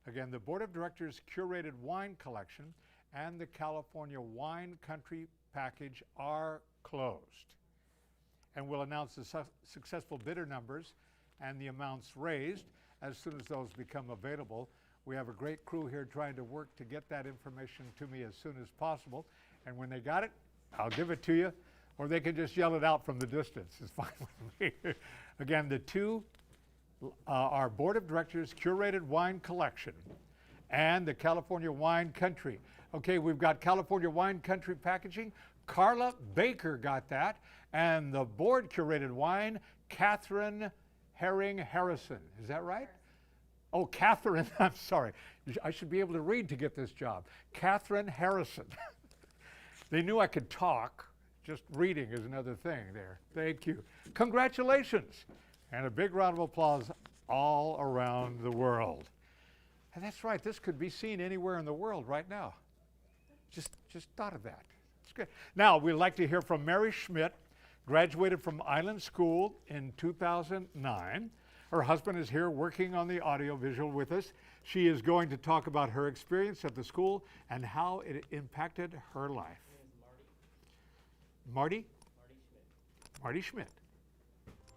Again, the Board of Directors Curated Wine Collection and the California Wine Country Package are closed. And we'll announce the successful bidder numbers and the amounts raised as soon as those become available. We have a great crew here trying to work to get that information to me as soon as possible. And when they got it, I'll give it to you, or they can just yell it out from the distance. It's fine with me. Again, the two are Board of Directors Curated Wine Collection and the California Wine Country. Okay, we've got California Wine Country Packaging. Carla Baker got that. And the Board Curated Wine, Catherine Herring Harrison. Is that right? Oh, Catherine, I'm sorry. I should be able to read to get this job. Catherine Harrison. They knew I could talk. Just reading is another thing there. Thank you. Congratulations. And a big round of applause all around the world. And that's right, this could be seen anywhere in the world right now. Just thought of that. It's good. Now, we'd like to hear from Mary Schmidt, graduated from Island School in 2009. Her husband is here working on the audiovisual with us. She is going to talk about her experience at the school and how it impacted her life. Marty? Marty Schmidt.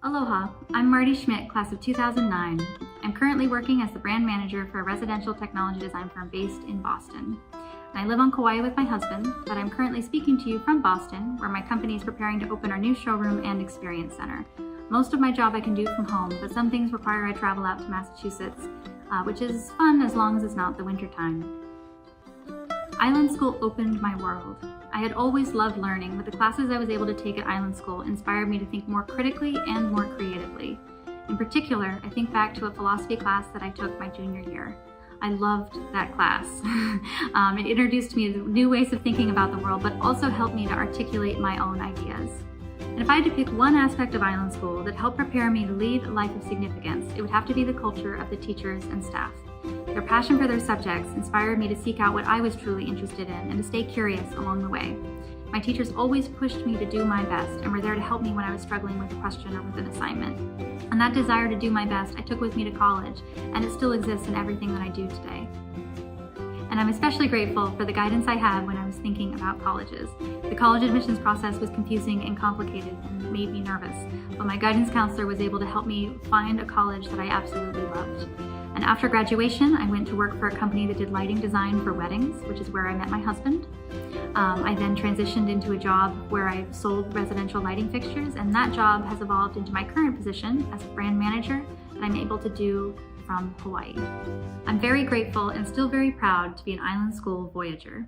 Aloha, I'm Marty Schmidt, class of 2009. I'm currently working as the brand manager for a residential technology design firm based in Boston. I live on Kauai with my husband, but I'm currently speaking to you from Boston, where my company is preparing to open our new showroom and experience center. Most of my job I can do from home, but some things require I travel out to Massachusetts, which is fun as long as it's not the winter time. Island School opened my world. I had always loved learning, but the classes I was able to take at Island School inspired me to think more critically and more creatively. In particular, I think back to a philosophy class that I took my junior year. I loved that class. It introduced me to new ways of thinking about the world, but also helped me to articulate my own ideas. And if I had to pick one aspect of Island School that helped prepare me to lead a life of significance, it would have to be the culture of the teachers and staff. Their passion for their subjects inspired me to seek out what I was truly interested in and to stay curious along the way. My teachers always pushed me to do my best and were there to help me when I was struggling with a question or with an assignment. And that desire to do my best I took with me to college, and it still exists in everything that I do today. And I'm especially grateful for the guidance I had when I was thinking about colleges. The college admissions process was confusing and complicated and made me nervous, but my guidance counselor was able to help me find a college that I absolutely loved. And after graduation, I went to work for a company that did lighting design for weddings, which is where I met my husband. I then transitioned into a job where I sold residential lighting fixtures, and that job has evolved into my current position as a brand manager that I'm able to do from Hawaii. I'm very grateful and still very proud to be an Island School Voyager.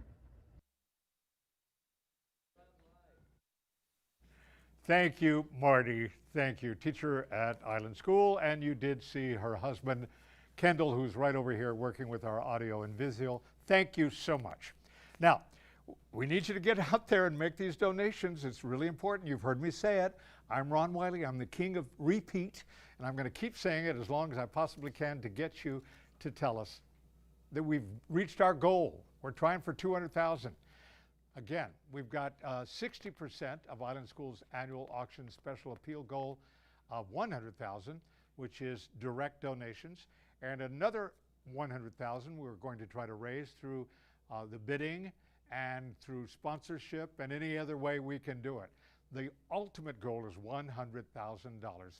Thank you, Marty. Thank you. Teacher at Island School, and you did see her husband, Kendall, who's right over here working with our audio and visual. Thank you so much. Now, we need you to get out there and make these donations. It's really important. You've heard me say it. I'm Ron Wiley. I'm the king of repeat, and I'm going to keep saying it as long as I possibly can to get you to tell us that we've reached our goal. We're trying for 200,000. Again, we've got 60% of Island School's annual auction special appeal goal of 100,000, which is direct donations, and another 100,000 we're going to try to raise through the bidding and through sponsorship and any other way we can do it. The ultimate goal is $100,000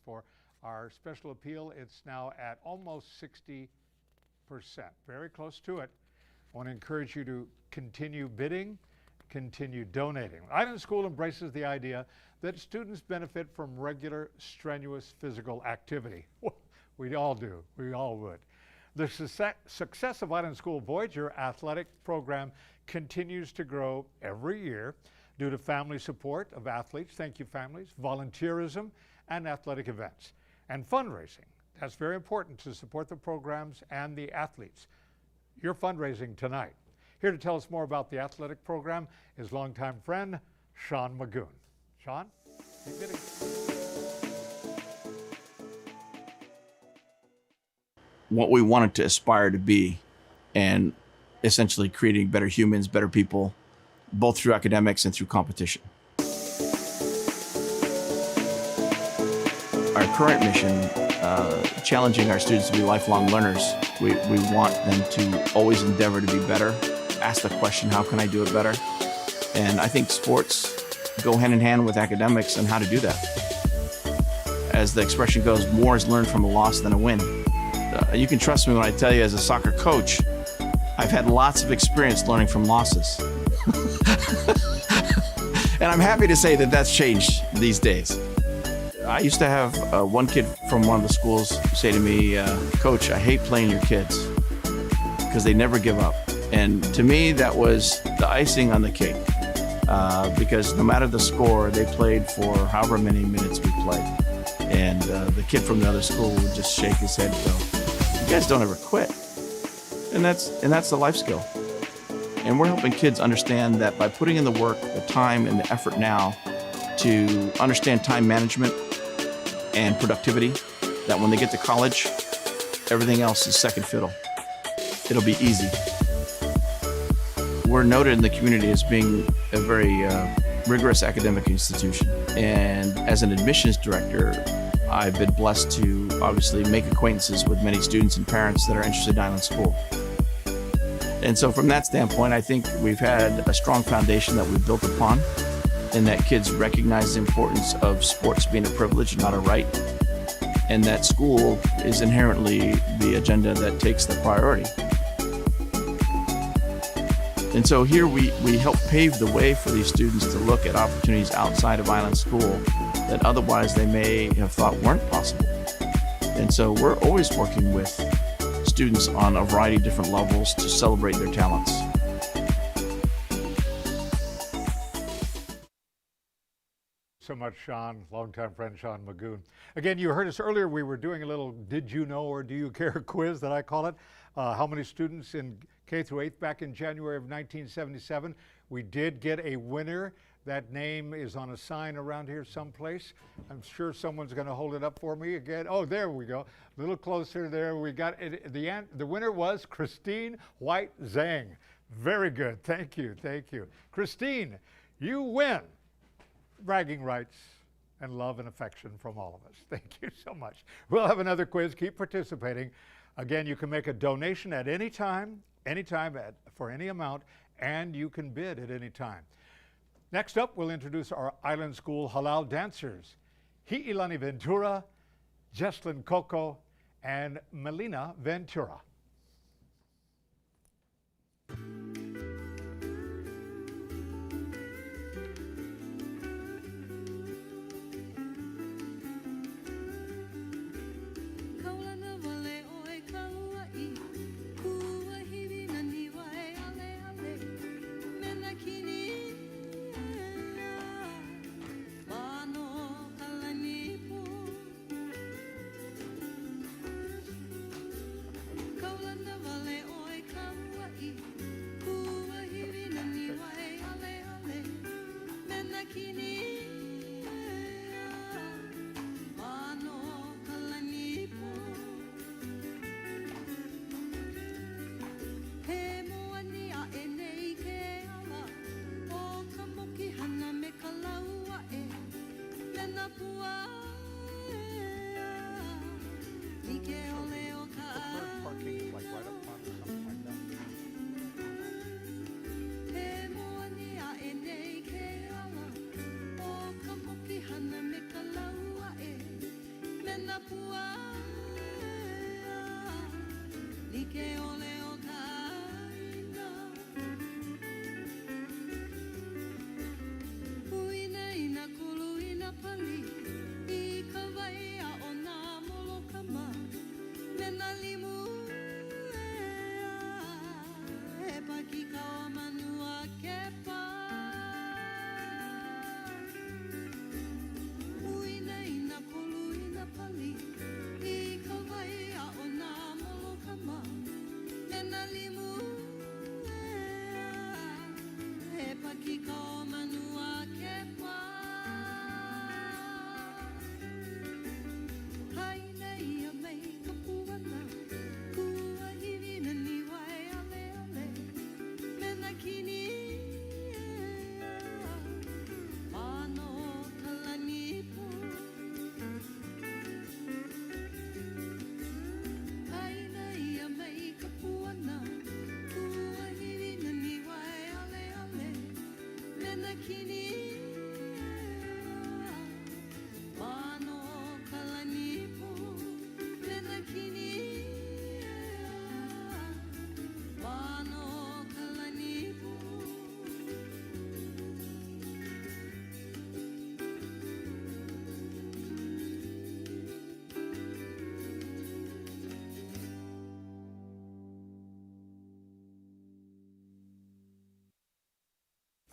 for our special appeal. It's now at almost 60%, very close to it. I want to encourage you to continue bidding, continue donating. Island School embraces the idea that students benefit from regular, strenuous physical activity. We all do, we all would. The success of Island School Voyager athletic program continues to grow every year due to family support of athletes, thank you families, volunteerism, and athletic events. And fundraising, that's very important to support the programs and the athletes. You're fundraising tonight. Here to tell us more about the athletic program is longtime friend, Sean Magoon. Sean, keep bidding. What we wanted to aspire to be, and essentially creating better humans, better people, both through academics and through competition. Our current mission, challenging our students to be lifelong learners. We want them to always endeavor to be better, ask the question, how can I do it better? And I think sports go hand in hand with academics and how to do that. As the expression goes, more is learned from a loss than a win. You can trust me when I tell you, as a soccer coach, I've had lots of experience learning from losses. And I'm happy to say that that's changed these days. I used to have one kid from one of the schools say to me, Coach, I hate playing your kids because they never give up. And to me, that was the icing on the cake because no matter the score, they played for however many minutes we played. And the kid from the other school would just shake his head and go, you guys don't ever quit. And that's the life skill. And we're helping kids understand that by putting in the work, the time, and the effort now to understand time management and productivity, that when they get to college, everything else is second fiddle. It'll be easy. we're noted in the community as being a very rigorous academic institution. And as an admissions director, I've been blessed to obviously make acquaintances with many students and parents that are interested in Island School. And so from that standpoint, I think we've had a strong foundation that we've built upon, and that kids recognize the importance of sports being a privilege and not a right, and that school is inherently the agenda that takes the priority. And so here we help pave the way for these students to look at opportunities outside of Island School that otherwise they may have thought weren't possible. And so we're always working with students on a variety of different levels to celebrate their talents. So much, Sean, longtime friend Sean Magoon. Again, you heard us earlier, we were doing a little did you know or do you care quiz that I call it. How many students in K through 8th back in January of 1977. We did get a winner. That name is on a sign around here someplace. I'm sure someone's going to hold it up for me again. Oh, there we go. A little closer there. We got it. The winner was Christine White Zhang. Very good. Thank you. Thank you. Christine, you win bragging rights and love and affection from all of us. Thank you so much. We'll have another quiz. Keep participating. Again, you can make a donation at any time for any amount, and you can bid at any time. Next up, we'll introduce our Island School Halal dancers, Hi'ilani Ventura, Jesslyn Coco, and Melina Ventura.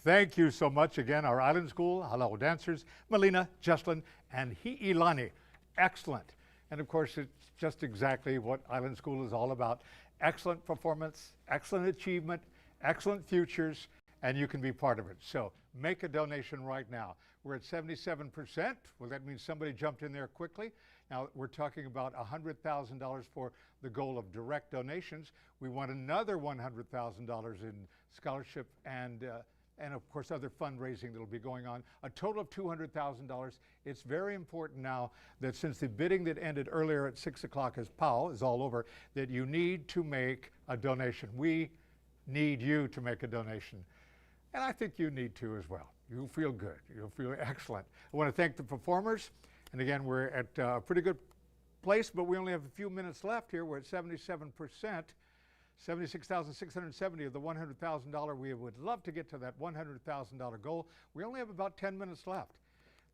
Thank you so much again, our Island School Halal dancers, Melina, Jesslyn, and Hi'ilani. Excellent. And of course, it's just exactly what Island School is all about. Excellent performance, excellent achievement, excellent futures, and you can be part of it. So make a donation right now. We're at 77%. Well, that means somebody jumped in there quickly. Now, we're talking about $100,000 for the goal of direct donations. We want another $100,000 in scholarship and of course other fundraising that will be going on, a total of $200,000. It's very important now that since the bidding that ended earlier at 6 o'clock is all over, that you need to make a donation. We need you to make a donation. And I think you need to as well. You'll feel good. You'll feel excellent. I want to thank the performers. And again, we're at a pretty good place, but we only have a few minutes left here. We're at 77%, $76,670 of the $100,000. We would love to get to that $100,000 goal. We only have about 10 minutes left.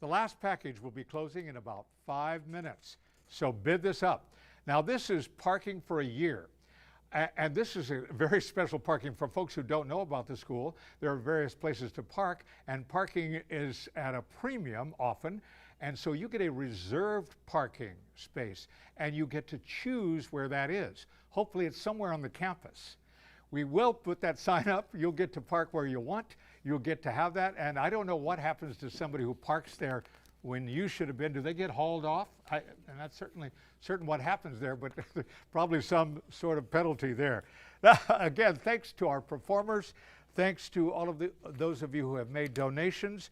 The last package will be closing in about 5 minutes. So bid this up. Now, this is parking for a year. And this is a very special parking for folks who don't know about the school. There are various places to park, and parking is at a premium often. And so you get a reserved parking space, and you get to choose where that is. Hopefully it's somewhere on the campus. We will put that sign up. You'll get to park where you want. You'll get to have that. And I don't know what happens to somebody who parks there when you should have been. Do they get hauled off? And that's certainly certain what happens there, but probably some sort of penalty there. Again, thanks to our performers. Thanks to all of those of you who have made donations.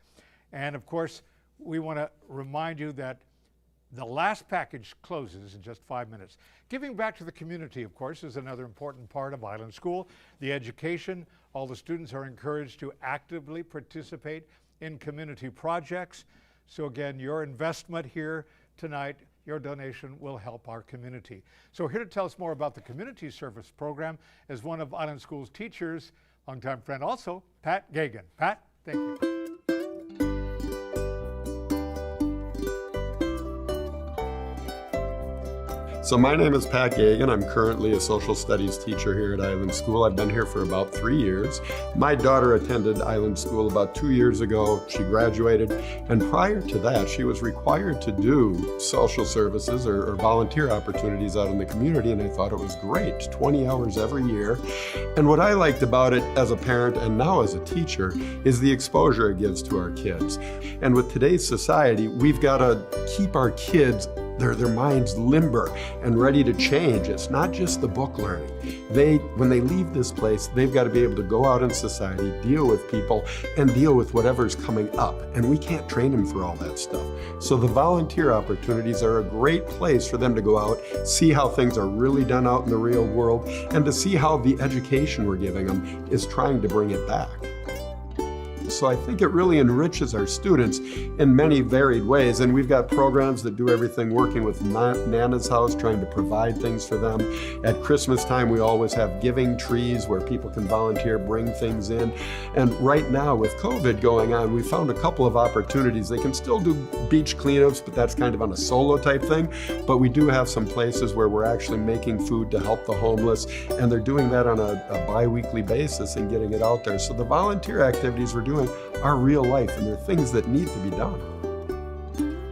And of course, we want to remind you that the last package closes in just 5 minutes. Giving back to the community, of course, is another important part of Island School. The education, all the students are encouraged to actively participate in community projects. So again, your investment here tonight, your donation will help our community. So here to tell us more about the community service program is one of Island School's teachers, longtime friend also, Pat Gagan. Pat, thank you. So my name is Pat Gagan. I'm currently a social studies teacher here at Island School. I've been here for about 3 years. My daughter attended Island School about 2 years ago. She graduated, and prior to that, she was required to do social services or volunteer opportunities out in the community, and I thought it was great, 20 hours every year. And what I liked about it as a parent and now as a teacher is the exposure it gives to our kids. And with today's society, we've got to keep our kids their minds limber and ready to change. It's not just the book learning. When they leave this place, they've got to be able to go out in society, deal with people, and deal with whatever's coming up. And we can't train them for all that stuff. So the volunteer opportunities are a great place for them to go out, see how things are really done out in the real world, and to see how the education we're giving them is trying to bring it back. So I think it really enriches our students in many varied ways. And we've got programs that do everything, working with Nana's House, trying to provide things for them. At Christmas time, we always have giving trees where people can volunteer, bring things in. And right now with COVID going on, we found a couple of opportunities. They can still do beach cleanups, but that's kind of on a solo type thing. But we do have some places where we're actually making food to help the homeless. And they're doing that on a bi-weekly basis and getting it out there. So the volunteer activities we're doing are real life, and they're things that need to be done.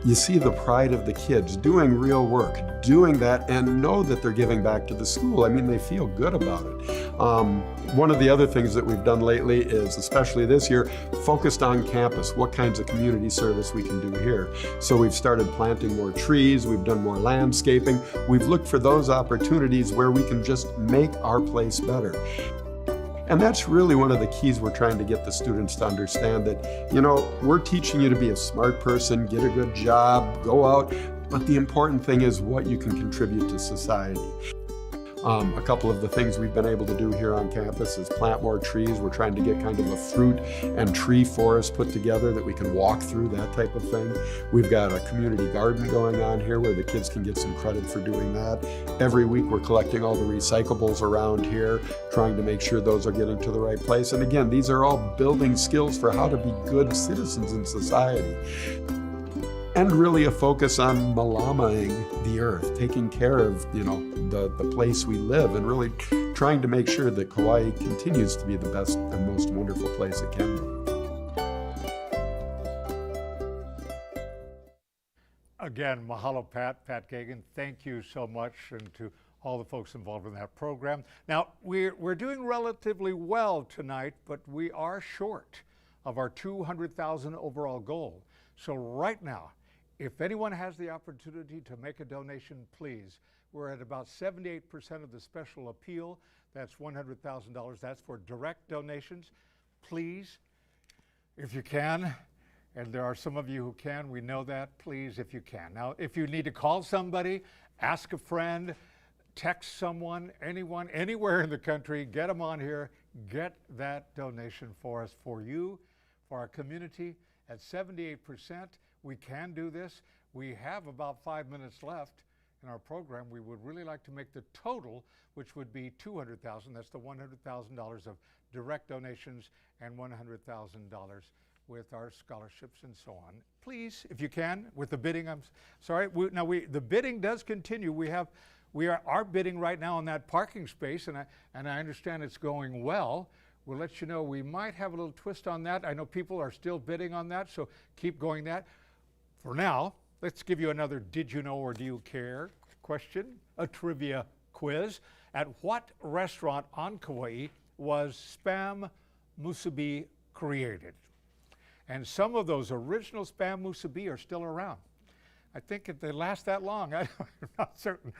You see the pride of the kids doing real work, doing that, and know that they're giving back to the school. I mean, they feel good about it. One of the other things that we've done lately is, especially this year, focused on campus, what kinds of community service we can do here. So we've started planting more trees, we've done more landscaping, we've looked for those opportunities where we can just make our place better. And that's really one of the keys we're trying to get the students to understand, that, you know, we're teaching you to be a smart person, get a good job, go out, but the important thing is what you can contribute to society. A couple of the things we've been able to do here on campus is plant more trees. We're trying to get kind of a fruit and tree forest put together that we can walk through, that type of thing. We've got a community garden going on here where the kids can get some credit for doing that. Every week we're collecting all the recyclables around here, trying to make sure those are getting to the right place. And again, these are all building skills for how to be good citizens in society. And really a focus on malamaing the earth, taking care of, you know, the place we live, and really trying to make sure that Kauai continues to be the best and most wonderful place it can be. Again, mahalo, Pat Gagan. Thank you so much, and to all the folks involved in that program. Now, we're doing relatively well tonight, but we are short of our $200,000 overall goal. So right now, if anyone has the opportunity to make a donation, please. We're at about 78% of the special appeal. That's $100,000. That's for direct donations. Please, if you can, and there are some of you who can, we know that, please, if you can. Now, if you need to call somebody, ask a friend, text someone, anyone, anywhere in the country, get them on here, get that donation for us, for you, for our community. At 78%, we can do this. We have about 5 minutes left in our program. We would really like to make the total, which would be $200,000. That's the $100,000 of direct donations and $100,000 with our scholarships and so on. Please, if you can, with the bidding, I'm sorry. The bidding does continue. We are bidding right now on that parking space, and I understand it's going well. We'll let you know. We might have a little twist on that. I know people are still bidding on that, so keep going that. For now, let's give you another did you know or do you care question, a trivia quiz. At what restaurant on Kauai was Spam Musubi created? And some of those original Spam Musubi are still around. I think if they last that long, I'm not certain.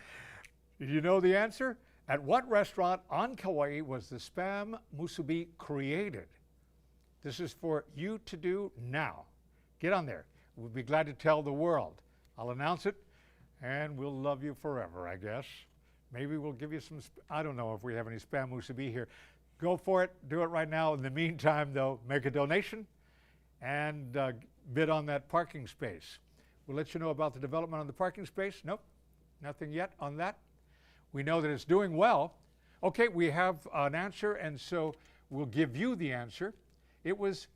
You know the answer? At what restaurant on Kauai was the Spam Musubi created? This is for you to do now. Get on there. We'll be glad to tell the world. I'll announce it, and we'll love you forever, I guess. Maybe we'll give you some, I don't know if we have any Spam Musubi here. Go for it. Do it right now. In the meantime, though, make a donation and bid on that parking space. We'll let you know about the development on the parking space. Nope, nothing yet on that. We know that it's doing well. Okay, we have an answer, and so we'll give you the answer. It was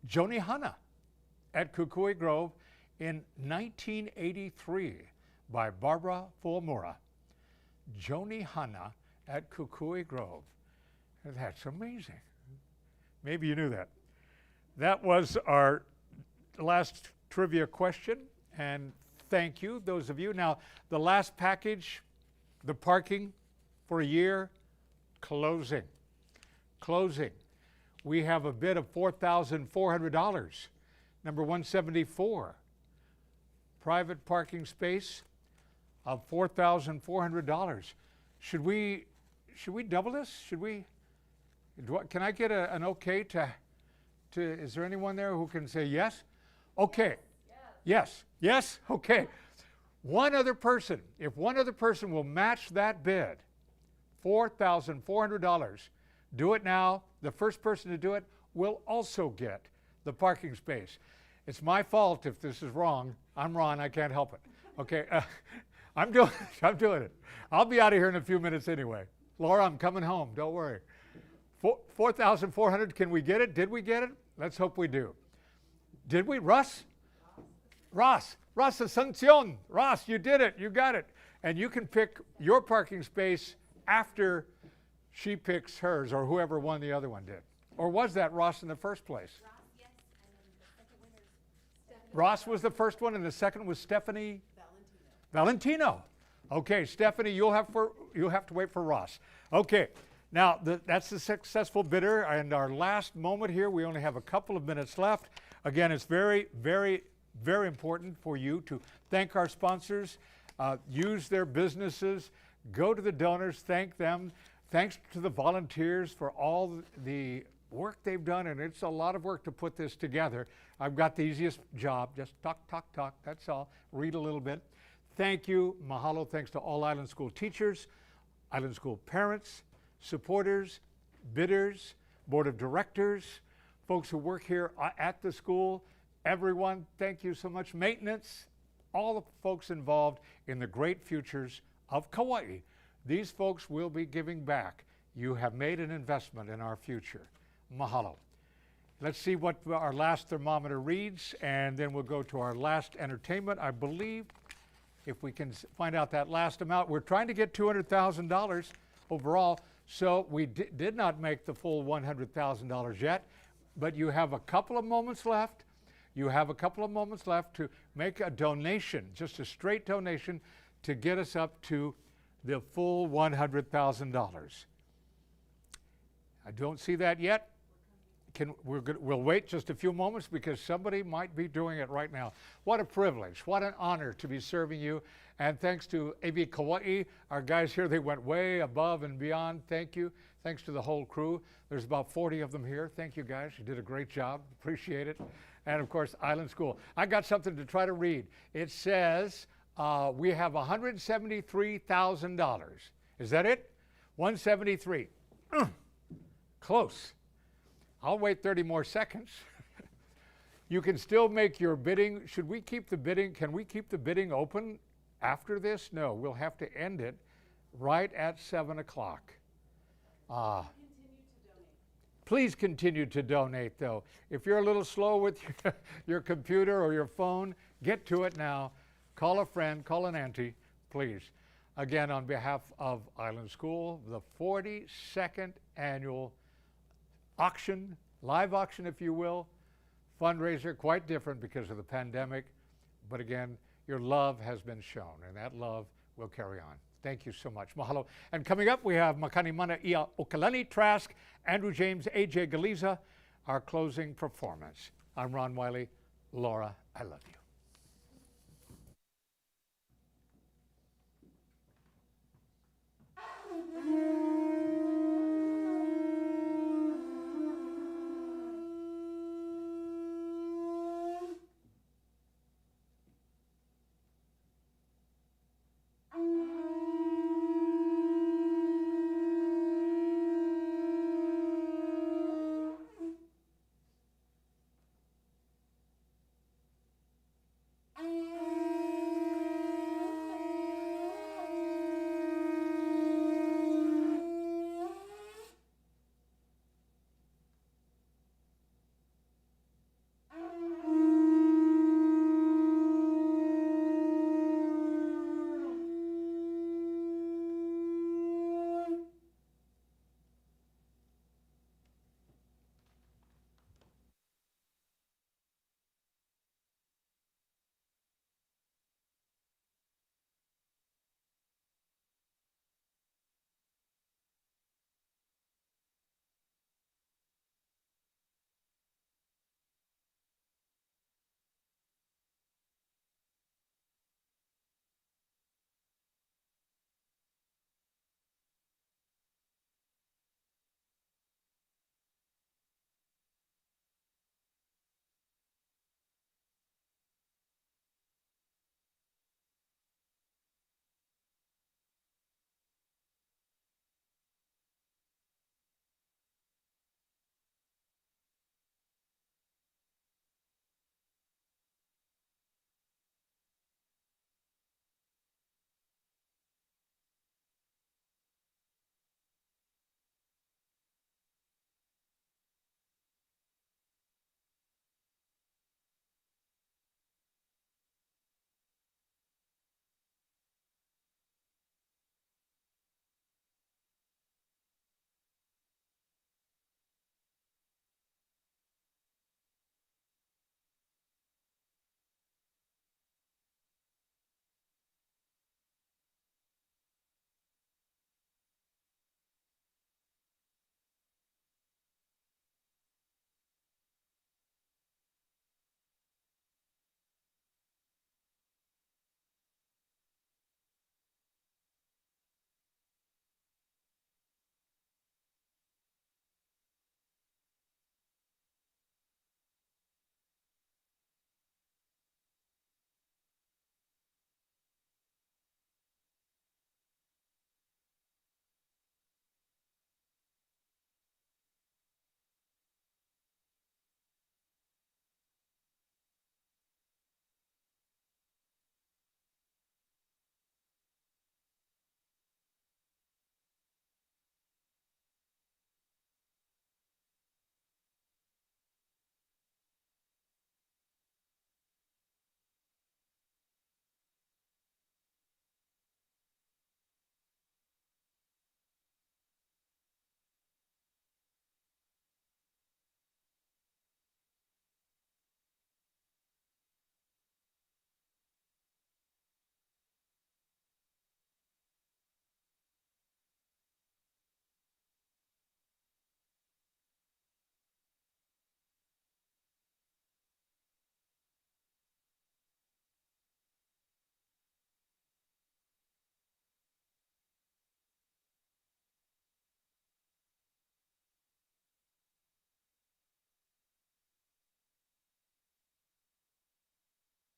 Joni Hana at Kukui Grove in 1983 by Barbara Fuamura. Joni Hana at Kukui Grove. That's amazing. Maybe you knew that. That was our last trivia question, and thank you, those of you. Now, the last package, the parking for a year, closing. We have a bid of $4,400, number 174. Private parking space of $4,400. Should we double this? Can I get an okay to, is there anyone there who can say yes? Okay. Yes. Okay. One other person, if one other person will match that bid, $4,400, do it now. The first person to do it will also get the parking space. It's my fault if this is wrong. I'm Ron, I can't help it. Okay, I'm doing it. I'll be out of here in a few minutes anyway. Laura, I'm coming home, don't worry. 4,400, can we get it? Did we get it? Let's hope we do. Did we, Russ? Ross Asuncion. Ross, you did it, you got it. And you can pick your parking space after she picks hers, or whoever won the other one did. Or was that Ross in the first place? Ross, yes, and then the second winner is Stephanie. Ross was the first one, and the second was Stephanie? Valentino. Okay, Stephanie, you'll have to wait for Ross. Okay, now that's the successful bidder, and our last moment here, we only have a couple of minutes left. Again, it's very, very, very important for you to thank our sponsors, use their businesses, go to the donors, thank them. Thanks to the volunteers for all the work they've done, and it's a lot of work to put this together. I've got the easiest job, just talk, that's all. Read a little bit. Thank you, mahalo, thanks to all Island School teachers, Island School parents, supporters, bidders, board of directors, folks who work here at the school, everyone, thank you so much. Maintenance, all the folks involved in the great futures of Kauai. These folks will be giving back. You have made an investment in our future. Mahalo. Let's see what our last thermometer reads, and then we'll go to our last entertainment. I believe if we can find out that last amount, we're trying to get $200,000 overall, so we did not make the full $100,000 yet, but you have a couple of moments left. You have a couple of moments left to make a donation, just a straight donation, to get us up to the full $100,000. I don't see that yet. we'll wait just a few moments because somebody might be doing it right now. What a privilege, what an honor to be serving you. And thanks to AV Kauai, our guys here, they went way above and beyond. Thank you. Thanks to the whole crew. There's about 40 of them here. Thank you guys, you did a great job, appreciate it. And of course, Island School. I got something to try to read. It says we have $173,000. Is that it? 173. Close. I'll wait 30 more seconds. You can still make your bidding. Should we keep the bidding? Can we keep the bidding open after this? No, we'll have to end it right at 7 o'clock. Please continue to donate, though. If you're a little slow with your computer or your phone, get to it now. Call a friend, call an auntie, please. Again, on behalf of Island School, the 42nd annual auction, live auction, if you will, fundraiser, quite different because of the pandemic. But again, your love has been shown, and that love will carry on. Thank you so much. Mahalo. And coming up, we have Makani Mana Ia Okalani Trask, Andrew James, AJ Galiza, our closing performance. I'm Ron Wiley. Laura, I love you.